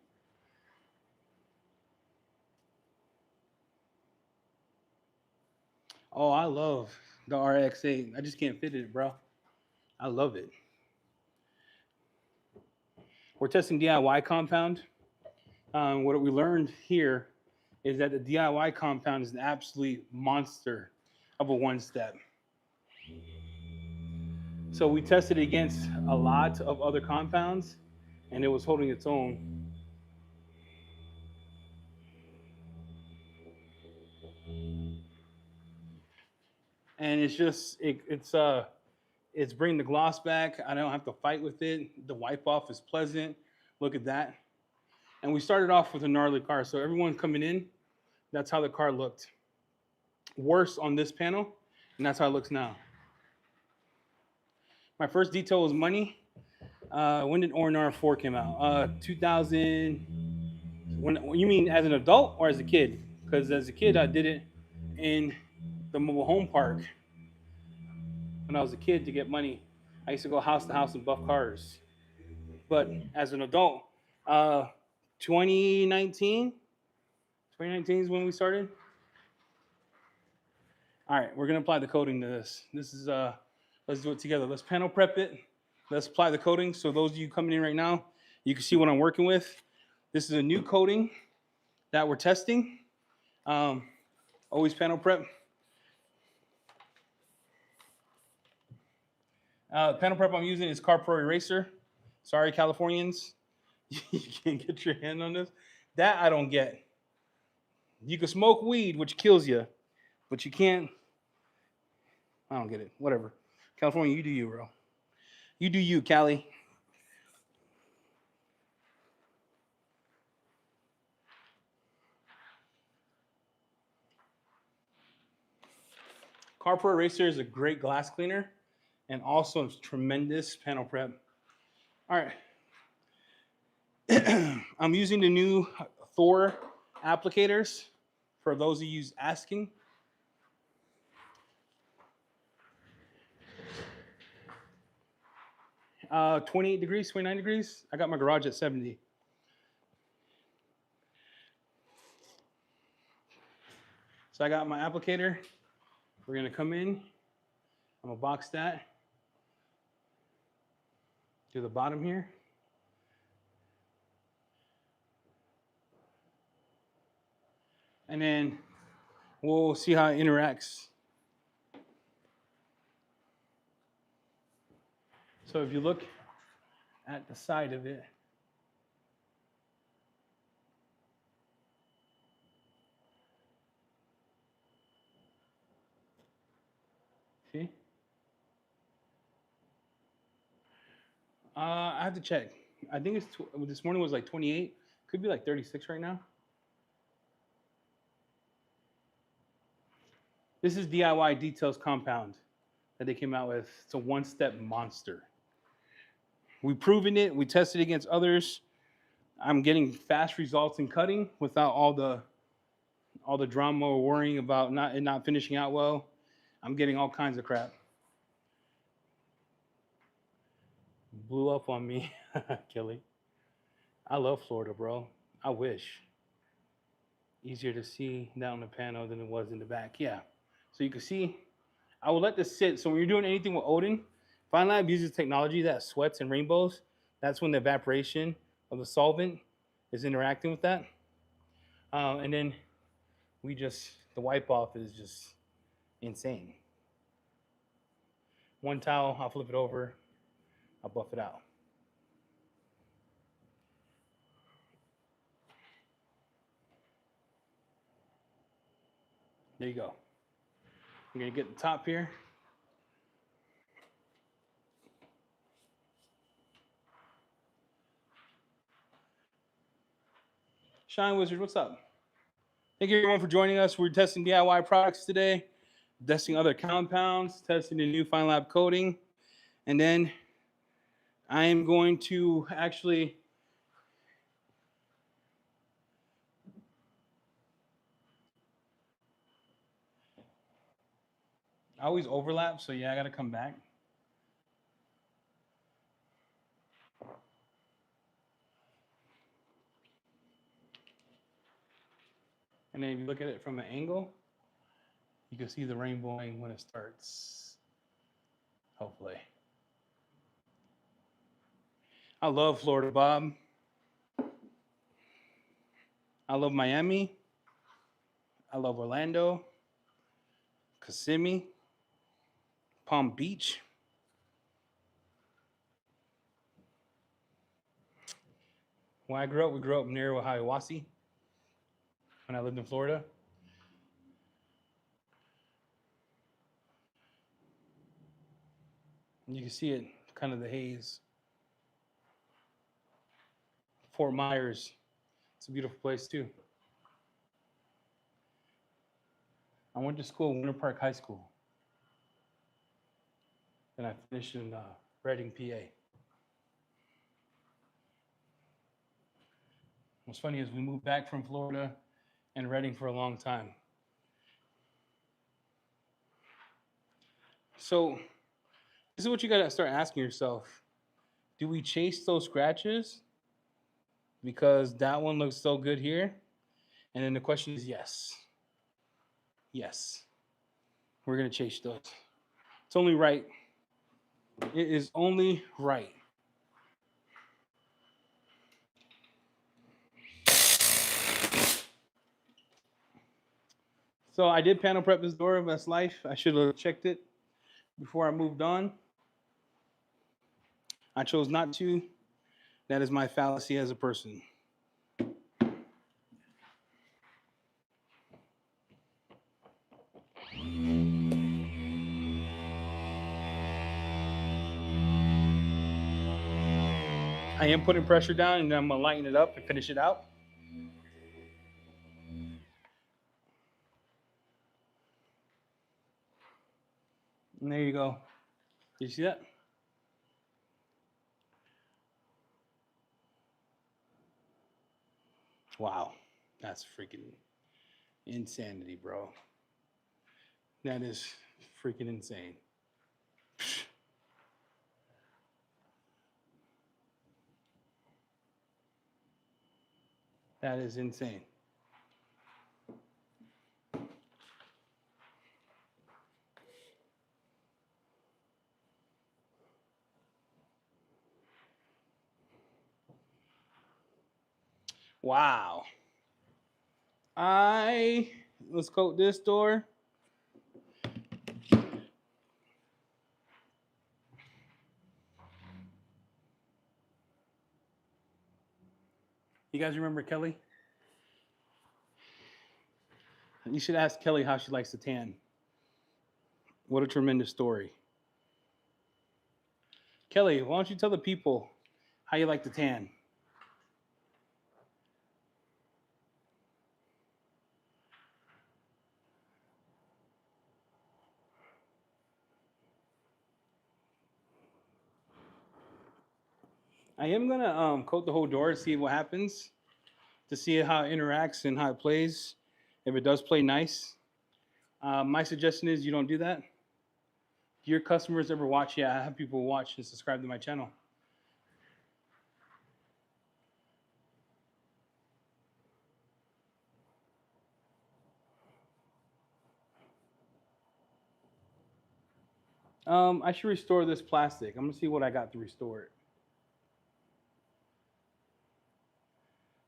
Oh, I love the RX-8. I just can't fit it, bro. I love it. We're testing DIY compound. What we learned here is that the DIY compound is an absolute monster of a one step. So we tested against a lot of other compounds and it was holding its own. And it's just it's bringing the gloss back. I don't have to fight with it. The wipe off is pleasant. Look at that. And we started off with a gnarly car. So everyone coming in, that's how the car looked. Worse on this panel, and that's how it looks now. My first detail was money. When did R&R 4 came out? 2000. When you mean as an adult or as a kid? Because as a kid, I did it in the mobile home park when I was a kid to get money. I used to go house to house and buff cars. But as an adult, uh, 2019, 2019 is when we started. All right, we're gonna apply the coating to this. This is let's do it together. Let's panel prep it. Let's apply the coating. So those of you coming in right now, you can see what I'm working with. This is a new coating that we're testing. Always panel prep. Panel prep I'm using is CarPro Eraser. Sorry, Californians, you can't get your hand on this. That I don't get. You can smoke weed, which kills you, but you can't. I don't get it. Whatever. California, you do you, bro. You do you, Cali. CarPro Eraser is a great glass cleaner and also a tremendous panel prep. All right. I'm using the new Thor applicators for those of you asking. 28 degrees, 29 degrees. I got my garage at 70. So I got my applicator. We're gonna come in. I'm gonna box that to the bottom here. And then we'll see how it interacts. So if you look at the side of it, see? I have to check. I think it's this morning was like 28. Could be like 36 right now. This is DIY Details Compound that they came out with. It's a one-step monster. We've proven it. We tested it against others. I'm getting fast results in cutting without all the drama or worrying about it not finishing out well. I'm getting all kinds of crap. Blew up on me, Kelly. I love Florida, bro. I wish. Easier to see down the panel than it was in the back. Yeah. So you can see, I will let this sit. So when you're doing anything with Odin, Fine Lab uses technology that sweats and rainbows. That's when the evaporation of the solvent is interacting with that. And then the wipe off is just insane. One towel, I'll flip it over, I'll buff it out. There you go. I'm gonna get the top here. Shine Wizard, what's up? Thank you everyone for joining us. We're testing DIY products today, testing other compounds, testing the new Fine Lab coating, and then I am going to actually I always overlap, so yeah, I gotta come back. And then if you look at it from an angle, you can see the rainbowing when it starts, hopefully. I love Florida, Bob. I love Miami. I love Orlando, Kissimmee, Palm Beach. When I grew up, we grew up near Hiawassee when I lived in Florida. And you can see it, kind of the haze. Fort Myers. It's a beautiful place too. I went to school, Winter Park High School. And I finished in Reading, PA. What's funny is we moved back from Florida and Reading for a long time. So this is what you got to start asking yourself. Do we chase those scratches because that one looks so good here? And then the question is yes. Yes. We're going to chase those. It's only right. It is only right. So I did panel prep this door. That's life. I should have checked it before I moved on. I chose not to. That is my fallacy as a person. I am putting pressure down, and then I'm going to lighten it up and finish it out. And there you go. Did you see that? Wow. That's freaking insanity, bro. That is freaking insane. That is insane. Wow. Let's coat this door. You guys remember Kelly? You should ask Kelly how she likes to tan. What a tremendous story. Kelly, why don't you tell the people how you like to tan? I am gonna coat the whole door to see what happens, to see how it interacts and how it plays. If it does play nice, my suggestion is you don't do that. Do your customers ever watch? Yeah, I have people watch and subscribe to my channel. I should restore this plastic. I'm gonna see what I got to restore it.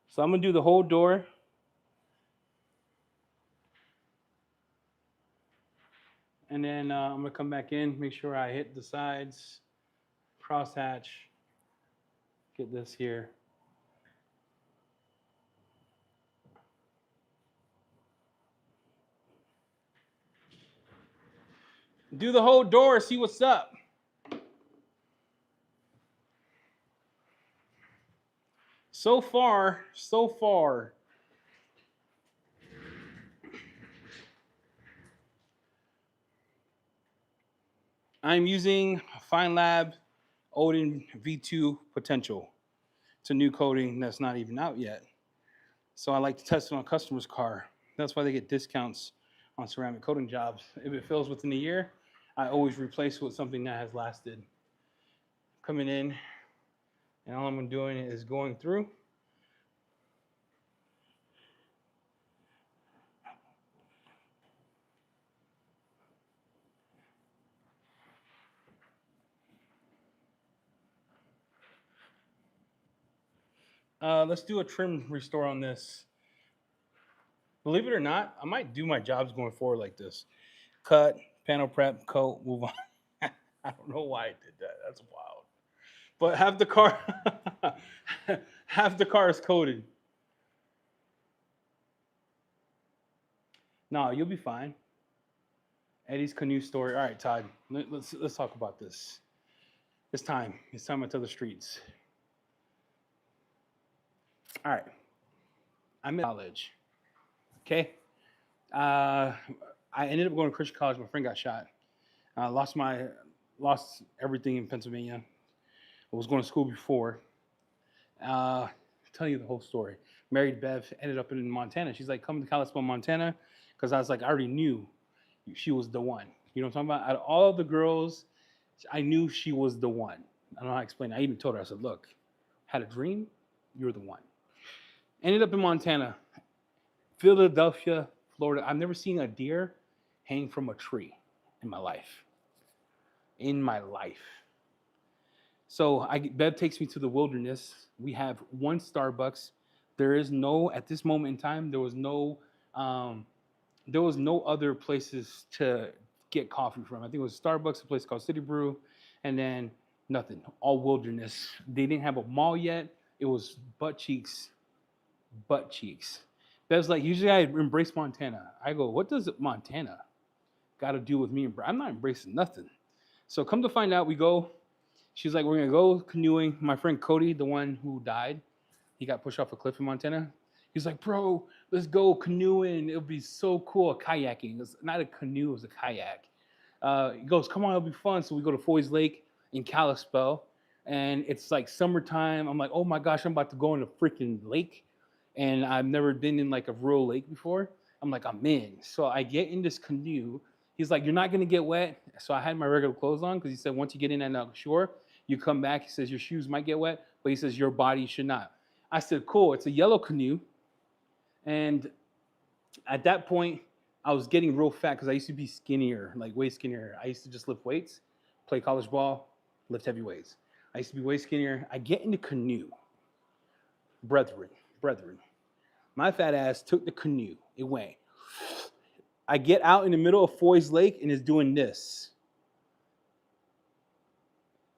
So I'm gonna do the whole door. And then I'm gonna come back in, make sure I hit the sides, crosshatch, get this here. Do the whole door, see what's up. So far, so far. I'm using Fine Lab Odin V2 Potential. It's a new coating that's not even out yet. So I like to test it on a customer's car. That's why they get discounts on ceramic coating jobs. If it fails within a year, I always replace with something that has lasted. Coming in, and all I'm doing is going through. Let's do a trim restore on this. Believe it or not, I might do my jobs going forward like this. Cut, panel prep, coat, move on. I don't know why I did that. That's wild. But half the car, half the car is coated. No, you'll be fine. Eddie's canoe story. All right, Todd, let's talk about this. It's time. It's time to tell the streets. All right. I'm in college. Okay. Uh, I ended up going to Christian college. My friend got shot. I lost everything in Pennsylvania. I was going to school before. Uh, tell you the whole story. Married Bev, ended up in Montana. She's like, come to Kalispell, Montana, because I was like, I already knew she was the one. You know what I'm talking about? Out of all the girls, I knew she was the one. I don't know how to explain it. I even told her, I said, look, had a dream, you're the one. Ended up in Montana, Philadelphia, Florida. I've never seen a deer hang from a tree in my life. In my life. So Bev takes me to the wilderness. We have one Starbucks. There is no, at this moment in time, um, there was no other places to get coffee from. I think it was Starbucks, a place called City Brew, and then nothing. All wilderness. They didn't have a mall yet. It was butt cheeks, butt cheeks. Bev's like, usually I embrace Montana. I go, what does Montana got to do with me? I'm not embracing nothing. So come to find out, we go. She's like, we're gonna go canoeing. My friend Cody, the one who died, he got pushed off a cliff in Montana. He's like, bro, let's go canoeing. It'll be so cool. Kayaking. It's not a canoe, it was a kayak. He goes, come on, it'll be fun. So we go to Foy's Lake in Kalispell, and it's like summertime. I'm like, oh my gosh, I'm about to go in a freaking lake, and I've never been in like a real lake before. I'm like, I'm in. So I get in this canoe. He's like, you're not gonna get wet. So I had my regular clothes on because he said once you get in at the shore, you come back. He says your shoes might get wet, but he says your body should not. I said, cool. It's a yellow canoe. And at that point, I was getting real fat because I used to be skinnier, like way skinnier. I used to just lift weights, play college ball, lift heavy weights. I used to be way skinnier. I get in the canoe. Brethren. My fat ass took the canoe. It went. I get out in the middle of Foy's Lake and it's doing this.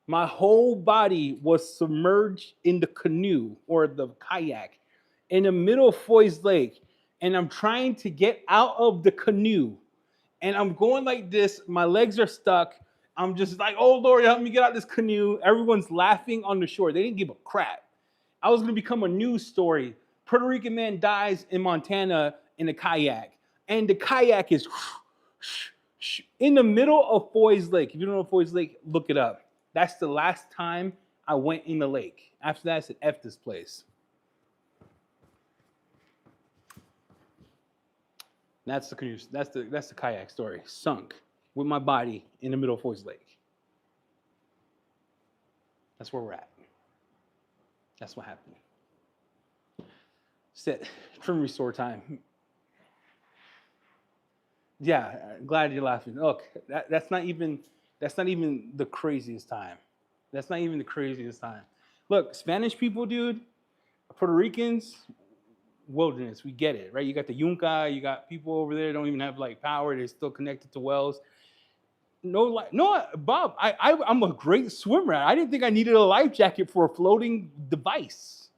My whole body was submerged in the canoe or the kayak in the middle of Foy's Lake. And I'm trying to get out of the canoe. And I'm going like this. My legs are stuck. I'm just like, oh, Lord, help me get out of this canoe. Everyone's laughing on the shore. They didn't give a crap. I was going to become a news story. Puerto Rican man dies in Montana in a kayak. And the kayak is in the middle of Foy's Lake. If you don't know Foy's Lake, look it up. That's the last time I went in the lake. After that, I said, F this place. That's the canoe. That's the kayak story. Sunk with my body in the middle of Foy's Lake. That's where we're at. That's what happened. Sit. Trim restore time. Yeah, glad you're laughing. Look, that's not even the craziest time. That's not even the craziest time. Look, Spanish people, dude, Puerto Ricans, wilderness. We get it, right? You got the Yunca. You got people over there that don't even have like power. They're still connected to wells. No, Bob. I'm a great swimmer. I didn't think I needed a life jacket for a floating device.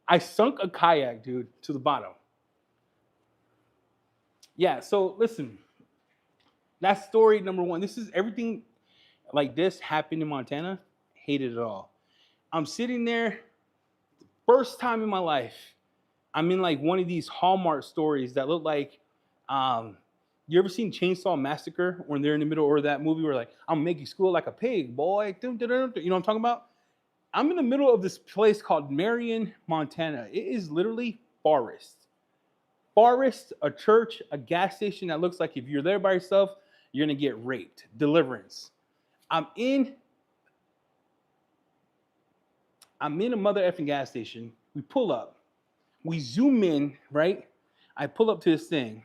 I sunk a kayak, dude, to the bottom. Yeah. So listen, that's story number one. This is everything like this happened in Montana. Hated it all. I'm sitting there, first time in my life. I'm in like one of these Hallmark stories that look like, you ever seen Chainsaw Massacre when they're in the middle, or that movie where like, I'm making school like a pig, boy. You know what I'm talking about? I'm in the middle of this place called Marion, Montana. It is literally forest. Forest, a church, a gas station that looks like if you're there by yourself, you're going to get raped. Deliverance. I'm in a mother effing gas station. We pull up. We zoom in, right? I pull up to this thing.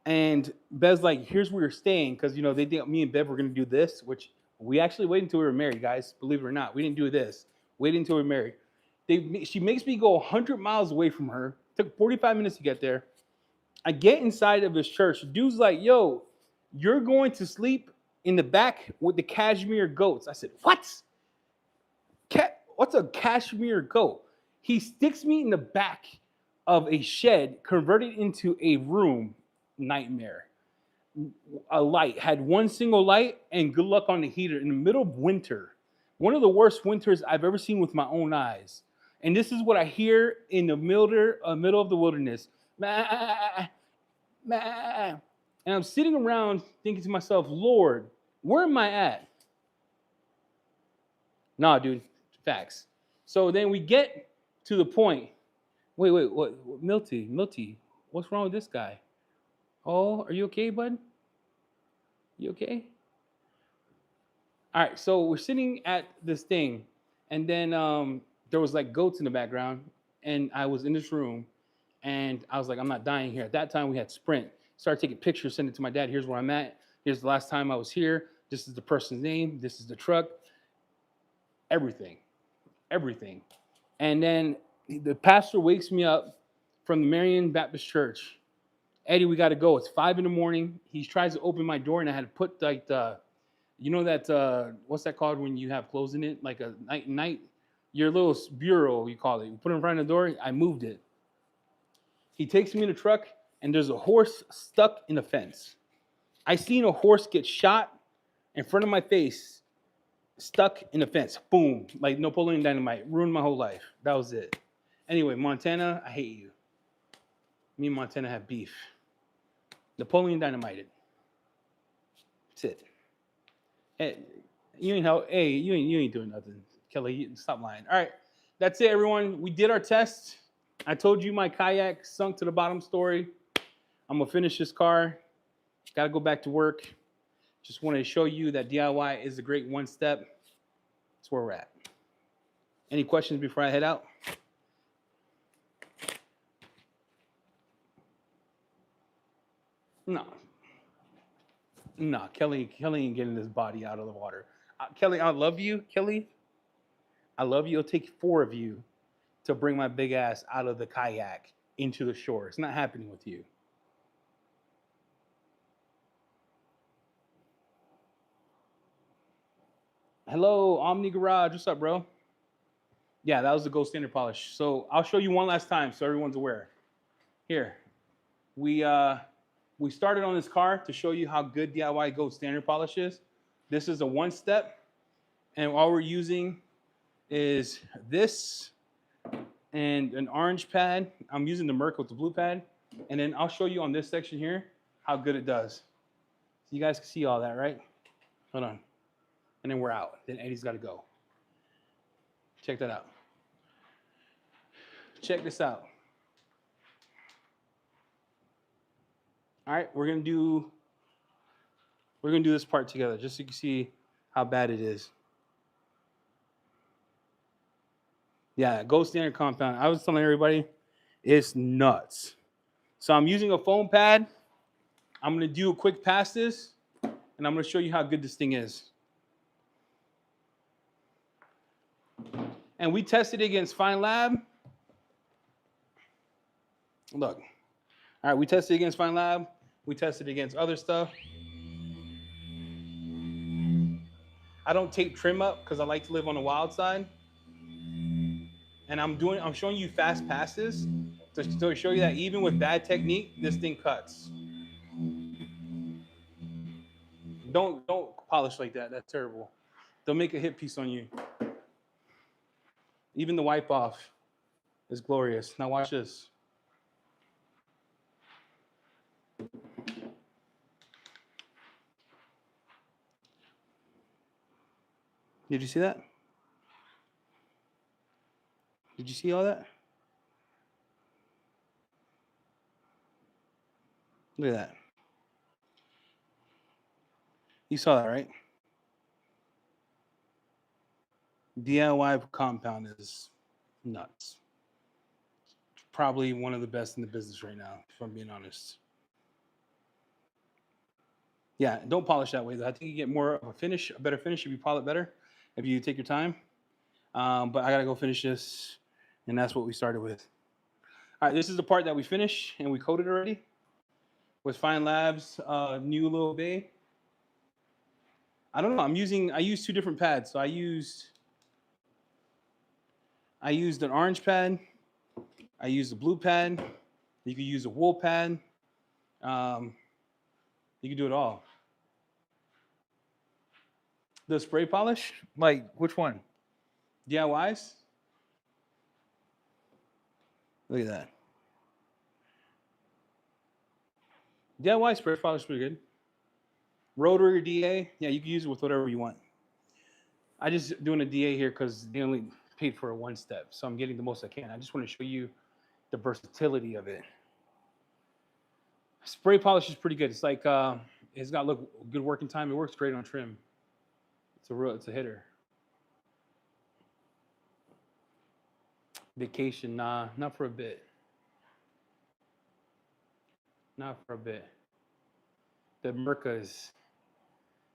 And Bev's like, here's where you're staying. Because, you know, they think me and Bev were going to do this, which we actually waited until we were married, guys. Believe it or not. We didn't do this. Waited until we were married. She makes me go 100 miles away from her. Took 45 minutes to get there. I get inside of this church. Dude's like, yo, you're going to sleep in the back with the cashmere goats. I said, what? What's a cashmere goat? He sticks me in the back of a shed converted into a room. Nightmare. A light. Had one single light and good luck on the heater in the middle of winter. One of the worst winters I've ever seen with my own eyes. And this is what I hear in the middle of the wilderness. "Mah, mah." And I'm sitting around thinking to myself, Lord, where am I at? Nah, dude, facts. So then we get to the point. Wait, what? Milty, what's wrong with this guy? Oh, are you okay, bud? You okay? All right, so we're sitting at this thing, and then there was like goats in the background, and I was in this room, and I was like, I'm not dying here. At that time, we had Sprint. Started taking pictures, send it to my dad. Here's where I'm at. Here's the last time I was here. This is the person's name. This is the truck. Everything, everything. And then the pastor wakes me up from the Marian Baptist Church. Eddie, we got to go. It's 5 a.m. He tries to open my door, and I had to put like the, you know that what's that called when you have clothes in it, like a night, your little bureau, you call it. You put it in front of the door. I moved it. He takes me in the truck, and there's a horse stuck in the fence. I seen a horse get shot in front of my face, stuck in the fence. Boom, like Napoleon Dynamite. Ruined my whole life. That was it. Anyway, Montana, I hate you. Me and Montana have beef. Napoleon Dynamited. That's it. Hey, you ain't doing nothing, Kelly. Stop lying. All right, that's it, everyone. We did our test. I told you my kayak sunk to the bottom story. I'm gonna finish this car. Got to go back to work. Just wanted to show you that DIY is a great one step. That's where we're at. Any questions before I head out? No, Kelly ain't getting this body out of the water. Kelly, I love you, Kelly. I love you. It'll take 4 of you to bring my big ass out of the kayak into the shore. It's not happening with you. Hello, Omni Garage. What's up, bro? Yeah, that was the gold standard polish. So I'll show you one last time so everyone's aware. Here, we started on this car to show you how good DIY gold standard polish is. This is a 1-step, and all we're using is this and an orange pad. I'm using the Merc with the blue pad, and then I'll show you on this section here how good it does. So you guys can see all that, right? Hold on. And then we're out. Then Eddie's got to go. Check that out. Check this out. All right, we're gonna do this part together, just so you can see how bad it is. Yeah, gold standard compound. I was telling everybody, it's nuts. So I'm using a foam pad. I'm gonna do a quick pass this, and I'm gonna show you how good this thing is. And we tested it against Fine Lab. Look. All right, we tested it against Fine Lab. We tested it against other stuff. I don't tape trim up because I like to live on the wild side. And I'm showing you fast passes to show you that even with bad technique, this thing cuts. Don't polish like that. That's terrible. They'll make a hit piece on you. Even the wipe off is glorious. Now watch this. Did you see that? Did you see all that? Look at that. You saw that, right? DIY compound is nuts. Probably one of the best in the business right now, if I'm being honest. Yeah, don't polish that way though. I think you get more of a better finish if you polish it better, if you take your time. But I gotta go finish this, and that's what we started with. All right, this is the part that we finished and we coated already with Fine Labs new little bay. I don't know. I used 2 different pads. So I used an orange pad. I used a blue pad. You could use a wool pad. You can do it all. The spray polish, like which one? DIYs? Look at that. DIY spray polish is pretty good. Rotary DA, yeah, you can use it with whatever you want. I just doing a DA here because they only paid for a one step, so I'm getting the most I can. I just want to show you the versatility of it. Spray polish is pretty good. It's like it's got look good working time. It works great on trim. It's a hitter. Vacation, nah, not for a bit. Not for a bit. The Merca is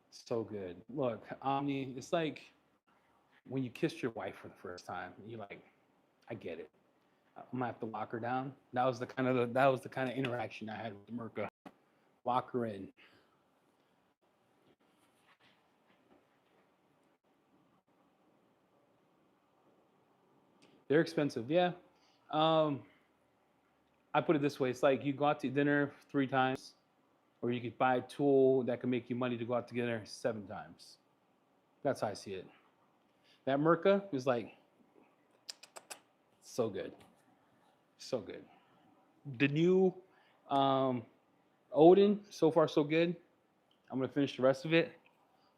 so good. Look, Omni, it's like when you kissed your wife for the first time. You're like, I get it. I'm gonna have to lock her down. That was the kind of interaction I had with the Merca. Lock her in. They're expensive, yeah. Um, I put it this way: it's like you go out to dinner 3 times, or you could buy a tool that can make you money to go out to dinner 7 times. That's how I see it. That Merca is like so good, so good. The new um, Odin, so far so good. I'm gonna finish the rest of it,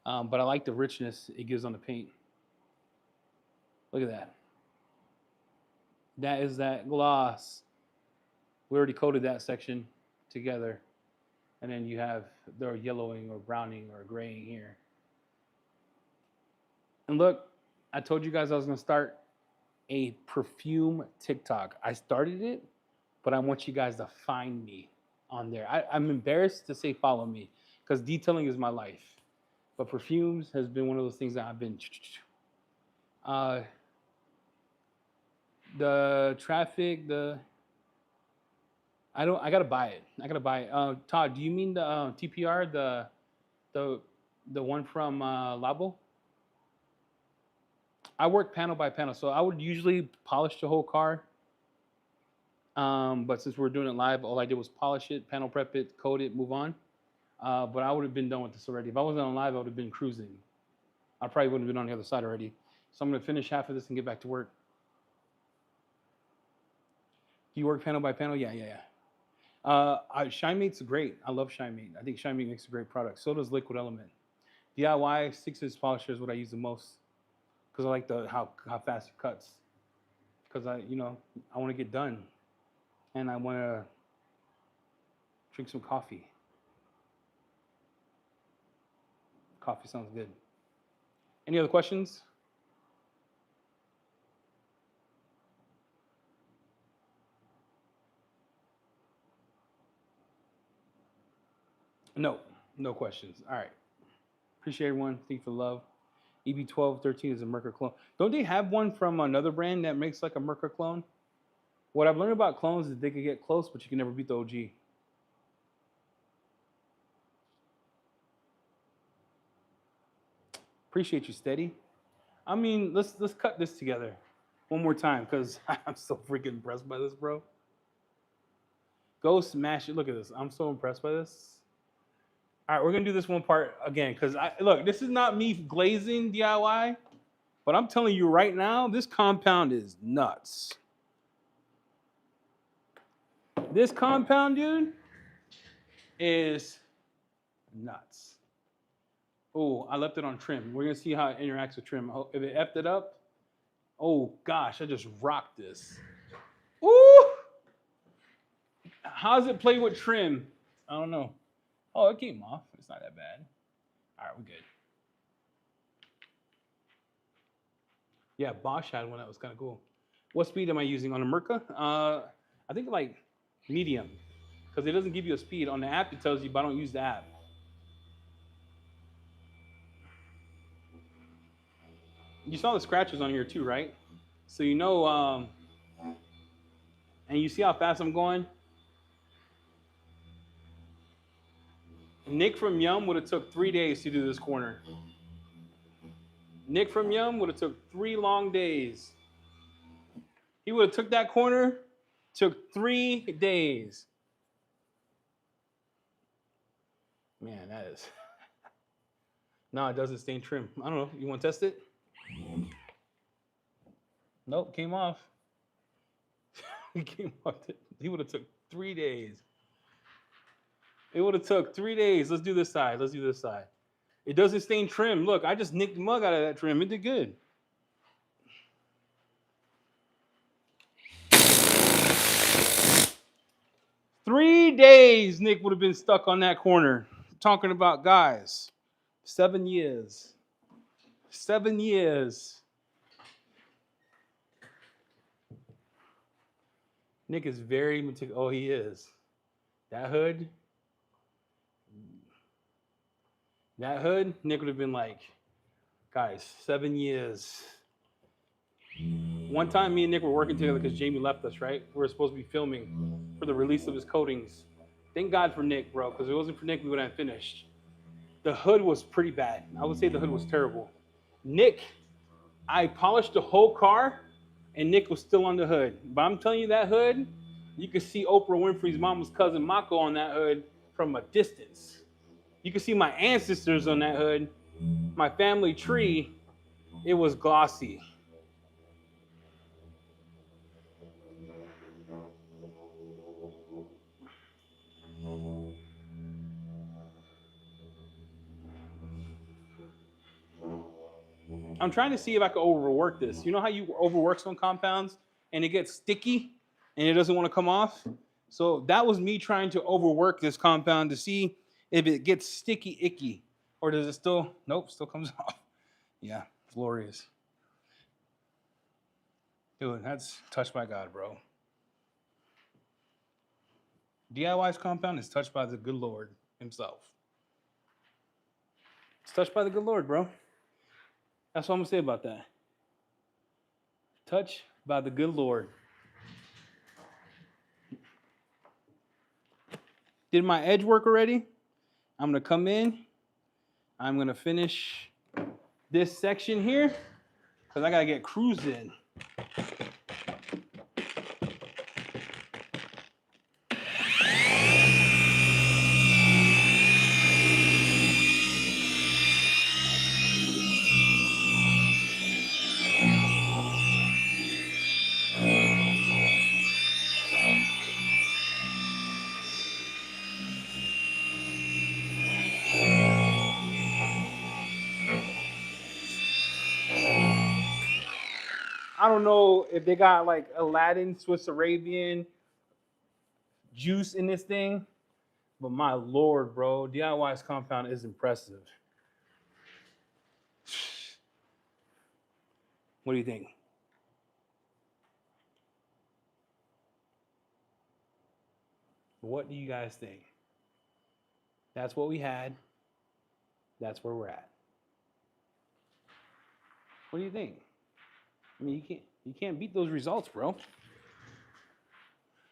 but I like the richness it gives on the paint. Look at that. That is that gloss. We already coated that section together, and then you have the yellowing or browning or graying here. And look, I told you guys I was gonna start a perfume TikTok. I started it, but I want you guys to find me on there. I'm embarrassed to say follow me because detailing is my life. But perfumes has been one of those things that I've been. Uh, the traffic, the I don't. I gotta buy it. I gotta buy it. Todd, do you mean the TPR, the the one from Labo? I work panel by panel, so I would usually polish the whole car. But since we're doing it live, all I did was polish it, panel prep it, coat it, move on. But I would have been done with this already. If I wasn't on live, I would have been cruising. I probably wouldn't have been on the other side already. So I'm gonna finish half of this and get back to work. Do you work panel by panel? Yeah, yeah, yeah. ShineMate's great. I love ShineMate. I think ShineMate makes a great product. So does Liquid Element. DIY 6-inch polisher is what I use the most because I like the how fast it cuts. Because I want to get done and I want to drink some coffee. Coffee sounds good. Any other questions? No, no questions. All right. Appreciate everyone. Thank you for the love. EB1213 is a Merca clone. Don't they have one from another brand that makes like a Merca clone? What I've learned about clones is they can get close, but you can never beat the OG. Appreciate you, Steady. I mean, let's cut this together one more time because I'm so freaking impressed by this, bro. Go smash it. Look at this. I'm so impressed by this. All right, we're gonna do this one part again because I look. This is not me glazing DIY, but I'm telling you right now, this compound is nuts. This compound, dude, is nuts. Oh, I left it on trim. We're gonna see how it interacts with trim. If it effed it up, oh gosh, I just rocked this. Ooh! How does it play with trim? I don't know. Oh, it came off. It's not that bad. All right, we're good. Yeah, Bosch had one that was kind of cool. What speed am I using on the Merca? I think like medium, because it doesn't give you a speed. On the app, it tells you, but I don't use the app. You saw the scratches on here too, right? So you know, and you see how fast I'm going? Nick from Yum would have took 3 days to do this corner. Nick from Yum would have took 3 long days. He would have took that corner, took 3 days. Man, that is. No, it doesn't stain trim. I don't know. You want to test it? Nope, came off. He would have took 3 days. It would have took 3 days. Let's do this side. Let's do this side. It doesn't stain trim. Look, I just nicked the mug out of that trim. It did good. Three days, Nick would have been stuck on that corner. Talking about guys. 7 years. 7 years. Nick is very meticulous. Oh, he is. That hood, Nick would have been like, guys, 7 years. One time, me and Nick were working together because Jamie left us, right? We were supposed to be filming for the release of his coatings. Thank God for Nick, bro, because if it wasn't for Nick, we wouldn't have finished. The hood was pretty bad. I would say the hood was terrible. Nick, I polished the whole car, and Nick was still on the hood. But I'm telling you, that hood, you could see Oprah Winfrey's mama's cousin Mako on that hood from a distance. You could see my ancestors on that hood. My family tree, it was glossy. I'm trying to see if I can overwork this. You know how you overwork some compounds and it gets sticky and it doesn't want to come off? So that was me trying to overwork this compound to see if it gets sticky, icky, or does it still, nope, still comes off. Yeah, glorious. Dude, that's touched by God, bro. DIY's compound is touched by the good Lord himself. It's touched by the good Lord, bro. That's what I'm going to say about that. Touched by the good Lord. Did my edge work already? I'm going to come in. I'm going to finish this section here because I got to get cruising. I don't know if they got like Aladdin, Swiss Arabian juice in this thing, but my Lord, bro, DIY's compound is impressive. What do you think? What do you guys think? That's what we had. That's where we're at. What do you think? I mean, you can't beat those results, bro.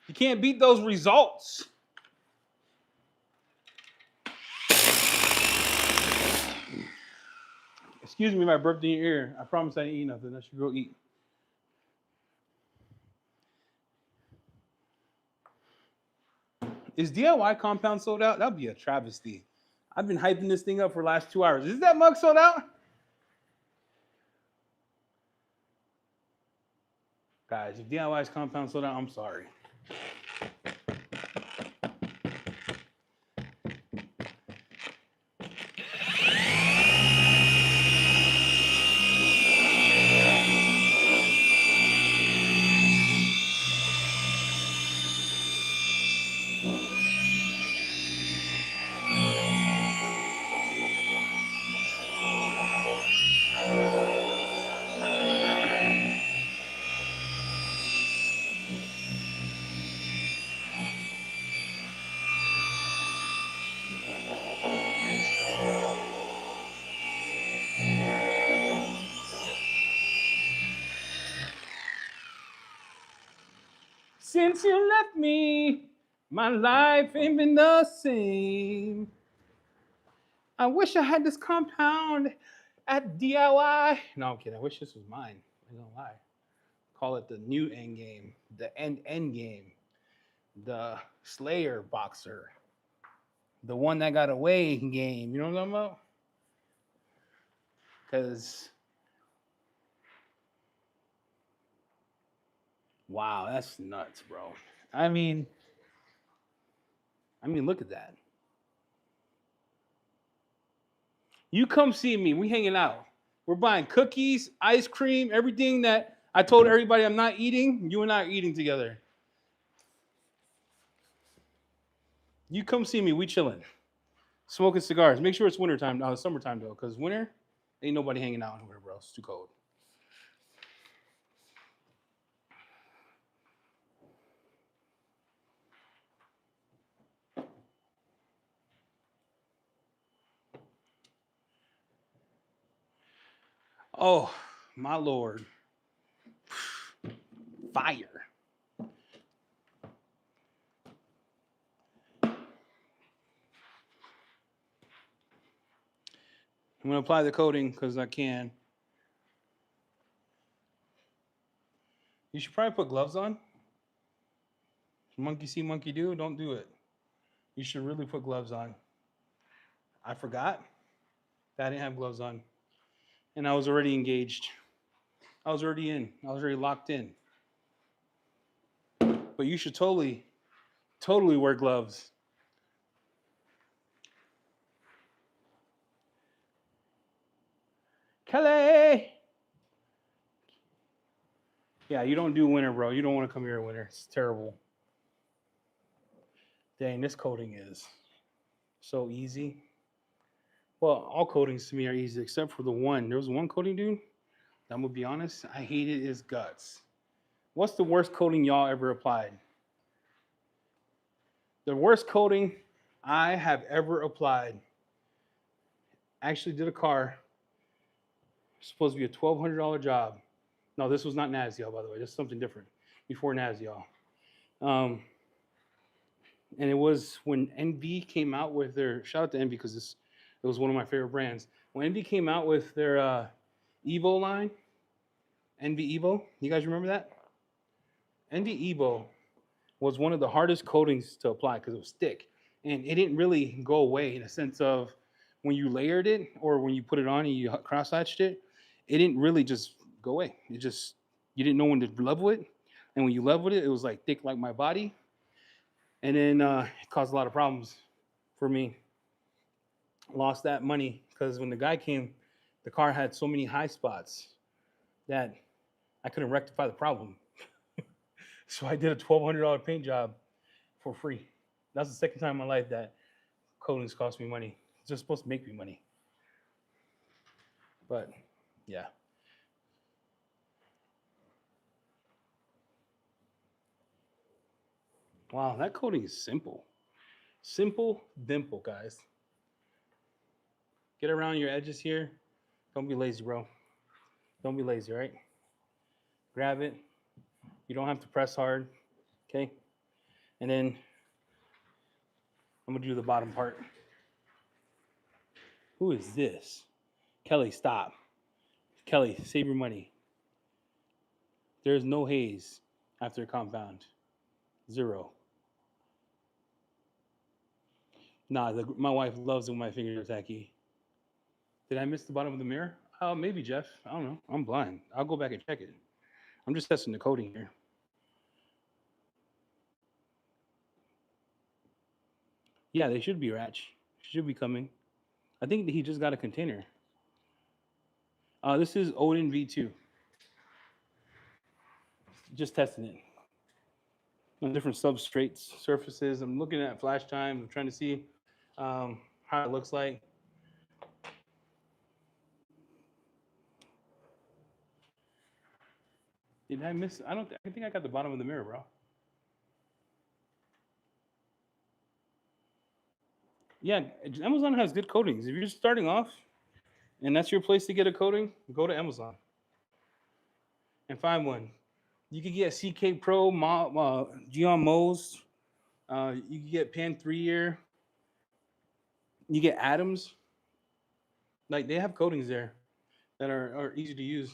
You can't beat those results. Excuse me if I burped in your ear. I promise I didn't eat nothing. I should go eat. Is DIY compound sold out? That'd be a travesty. I've been hyping this thing up for the last 2 hours. Is that mug sold out? Guys, if DIY's compound sold out, I'm sorry. Since you left me, my life ain't been the same. I wish I had this compound at DIY. No, I'm kidding. I wish this was mine. I don't lie. Call it the new end game, the end game, the Slayer boxer, the one that got away game. You know what I'm talking about? Because Wow, that's nuts, bro. I mean, look at that. You come see me. We hanging out. We're buying cookies, ice cream, everything that I told everybody I'm not eating. You and I are eating together. You come see me. We chilling, smoking cigars. Make sure it's wintertime. No, it's summertime though, because winter ain't nobody hanging out in winter, bro. It's too cold. Oh, my lord, fire! I'm gonna apply the coating because I can. You should probably put gloves on. Monkey see, monkey do. Don't do it. You should really put gloves on. I forgot that I didn't have gloves on, and I was already engaged. I was already in. I was already locked in. But you should totally wear gloves. Kelly! Yeah, you don't do winter, bro. You don't want to come here in winter. It's terrible. Dang, this coating is so easy. Well, all coatings to me are easy except for the one. There was one coating, dude. I'm gonna be honest. I hated his guts. What's the worst coating y'all ever applied? The worst coating I have ever applied. Actually, did a car. Supposed to be a $1,200 job. No, this was not Nazial, by the way. This is something different. Before Nazial. Um, and it was when NV came out with their shout out to NV because it was one of my favorite brands. When NV came out with their Evo line, NV Evo, you guys remember that? NV Evo was one of the hardest coatings to apply because it was thick and it didn't really go away in a sense of when you layered it or when you put it on and you cross hatched it, it didn't really just go away. It just you didn't know when to level it, and when you leveled it, it was like thick like my body, and then it caused a lot of problems for me. Lost that money because when the guy came, the car had so many high spots that I couldn't rectify the problem. So I did a $1,200 paint job for free. That's the second time in my life that coatings cost me money. It's just supposed to make me money. But yeah. Wow, that coating is simple. Simple dimple, guys. Get around your edges here. Don't be lazy, bro. Don't be lazy, right? Grab it. You don't have to press hard. Okay? And then I'm gonna do the bottom part. Who is this? Kelly, stop. Kelly, save your money. There's no haze after compound. Zero. Nah, my wife loves it when my fingers are tacky. Did I miss the bottom of the mirror? Maybe, Jeff. I don't know. I'm blind. I'll go back and check it. I'm just testing the coating here. Yeah, they should be, Ratch. Should be coming. I think he just got a container. This is Odin V2. Just testing it on different substrates, surfaces. I'm looking at flash time. I'm trying to see how it looks like. Did I miss? I don't. I think I got the bottom of the mirror, bro. Yeah, Amazon has good coatings. If you're starting off and that's your place to get a coating, go to Amazon and find one. You could get CK Pro, Gion Mo's. You can get Pan 3 year. You get Adams. Like they have coatings there that are easy to use,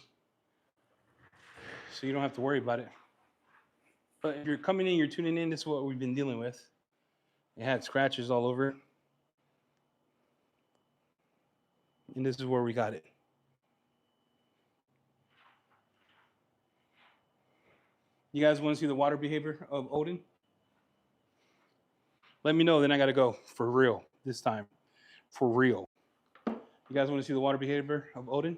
so you don't have to worry about it. But if you're coming in, you're tuning in. This is what we've been dealing with. It had scratches all over, and this is where we got it. You guys want to see the water behavior of Odin? Let me know, then I got to go for real this time. For real. You guys want to see the water behavior of Odin?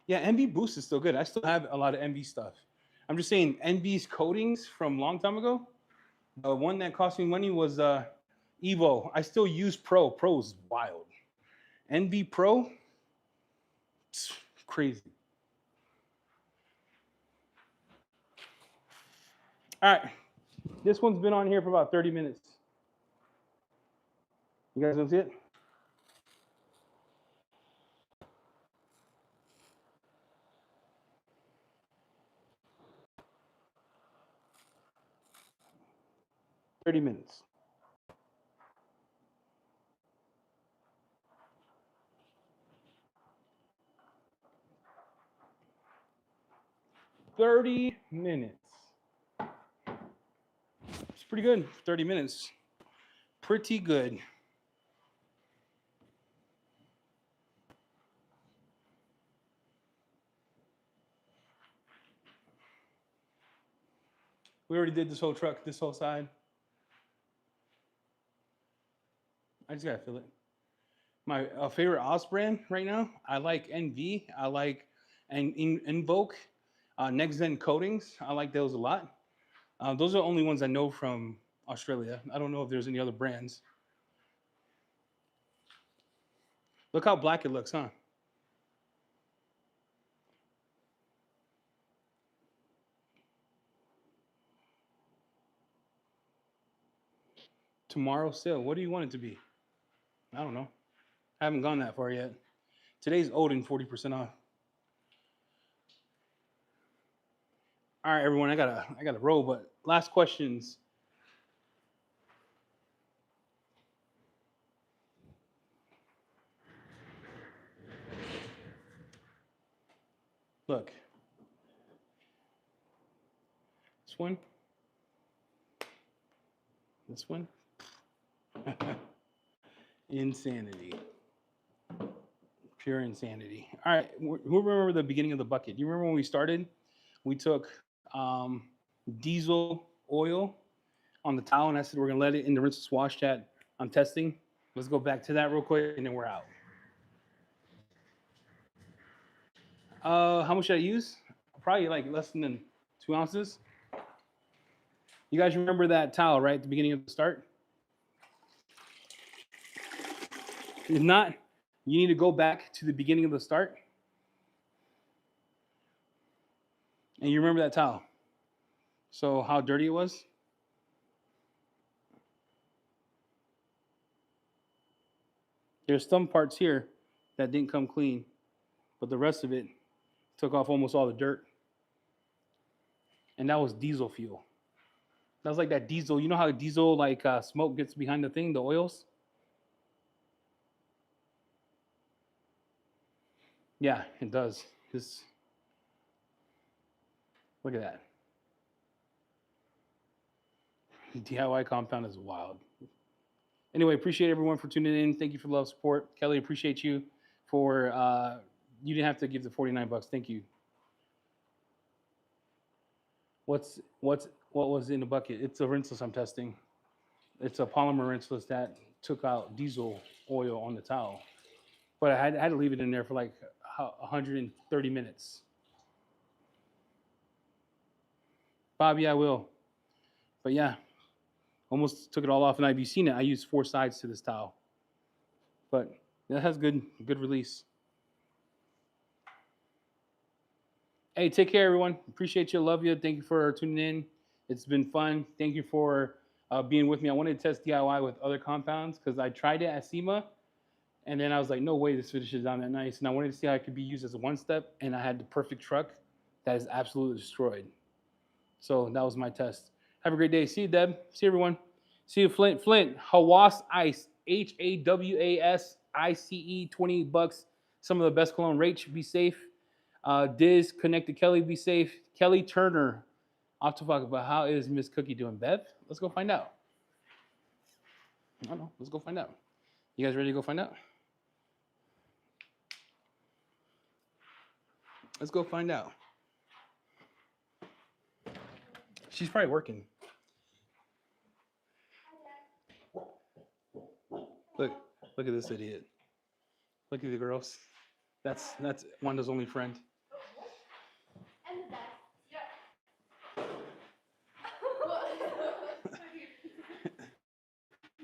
Yeah, NB Boost is still good. I still have a lot of NB stuff. I'm just saying, NB's coatings from a long time ago, the one that cost me money was Evo. I still use Pro. Pro is wild. NB Pro, it's crazy. All right. This one's been on here for about 30 minutes. You guys want to see it? Thirty minutes. $30 minutes. It's pretty good. 30 minutes. Pretty good. We already did this whole truck, this whole side. I just gotta fill it. My favorite Oz brand right now, I like NV. I like Invoke, Next Gen Coatings. I like those a lot. Those are the only ones I know from Australia. I don't know if there's any other brands. Look how black it looks, huh? Tomorrow sale. What do you want it to be? I don't know. I haven't gone that far yet. Today's Odin 40% off. All right, everyone. I gotta roll. But last questions. Look, this one, this one. Insanity. Pure insanity. All right. Who remember the beginning of the bucket? You remember when we started? We took diesel oil on the towel, and I said we're gonna let it in the rinse and wash chat. I'm testing. Let's go back to that real quick, and then we're out. How much did I use? Probably like less than 2 ounces. You guys remember that towel, right? At the beginning of the start? If not, you need to go back to the beginning of the start. And you remember that towel. So how dirty it was? There's some parts here that didn't come clean, but the rest of it took off almost all the dirt. And that was diesel fuel. That was like that diesel. You know how diesel like smoke gets behind the thing, the oils? Yeah, it does. Just look at that. DIY compound is wild. Anyway, appreciate everyone for tuning in. Thank you for the love support. Kelly, appreciate you for you didn't have to give the $49. Thank you. What was in the bucket? It's a rinseless I'm testing. It's a polymer rinseless that took out diesel oil on the towel. But I had to leave it in there for like 130 minutes. Bobby, I will. But yeah, almost took it all off. And have you seen it? I used 4 sides to this towel. But that has good release. Hey, take care, everyone. Appreciate you. Love you. Thank you for tuning in. It's been fun. Thank you for being with me. I wanted to test DIY with other compounds because I tried it at SEMA, and then I was like, no way, this finishes down that nice. And I wanted to see how it could be used as a one-step, and I had the perfect truck that is absolutely destroyed. So that was my test. Have a great day. See you, Deb. See you, everyone. See you, Flint. Flint, Hawas Ice, HAWASICE, $20. Some of the best cologne rates. Be safe. Diz, connect to Kelly. Be safe. Kelly Turner. I'll talk about how is Miss Cookie doing, Bev? Let's go find out. I don't know. Let's go find out. You guys ready to go find out? Let's go find out. She's probably working. Look, look at this idiot. Look at the girls. That's Wanda's only friend.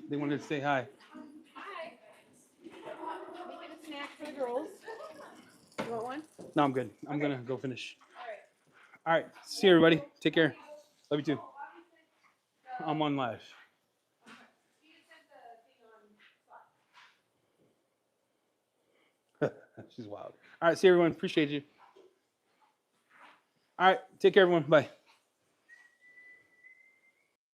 They wanted to say hi. Hi. Making a snack for the girls. You want one? No, I'm good. I'm gonna go finish. All right. All right. See you, everybody. Take care. Love you too. I'm on live. She's wild. All right. See you, everyone. Appreciate you. All right. Take care, everyone. Bye.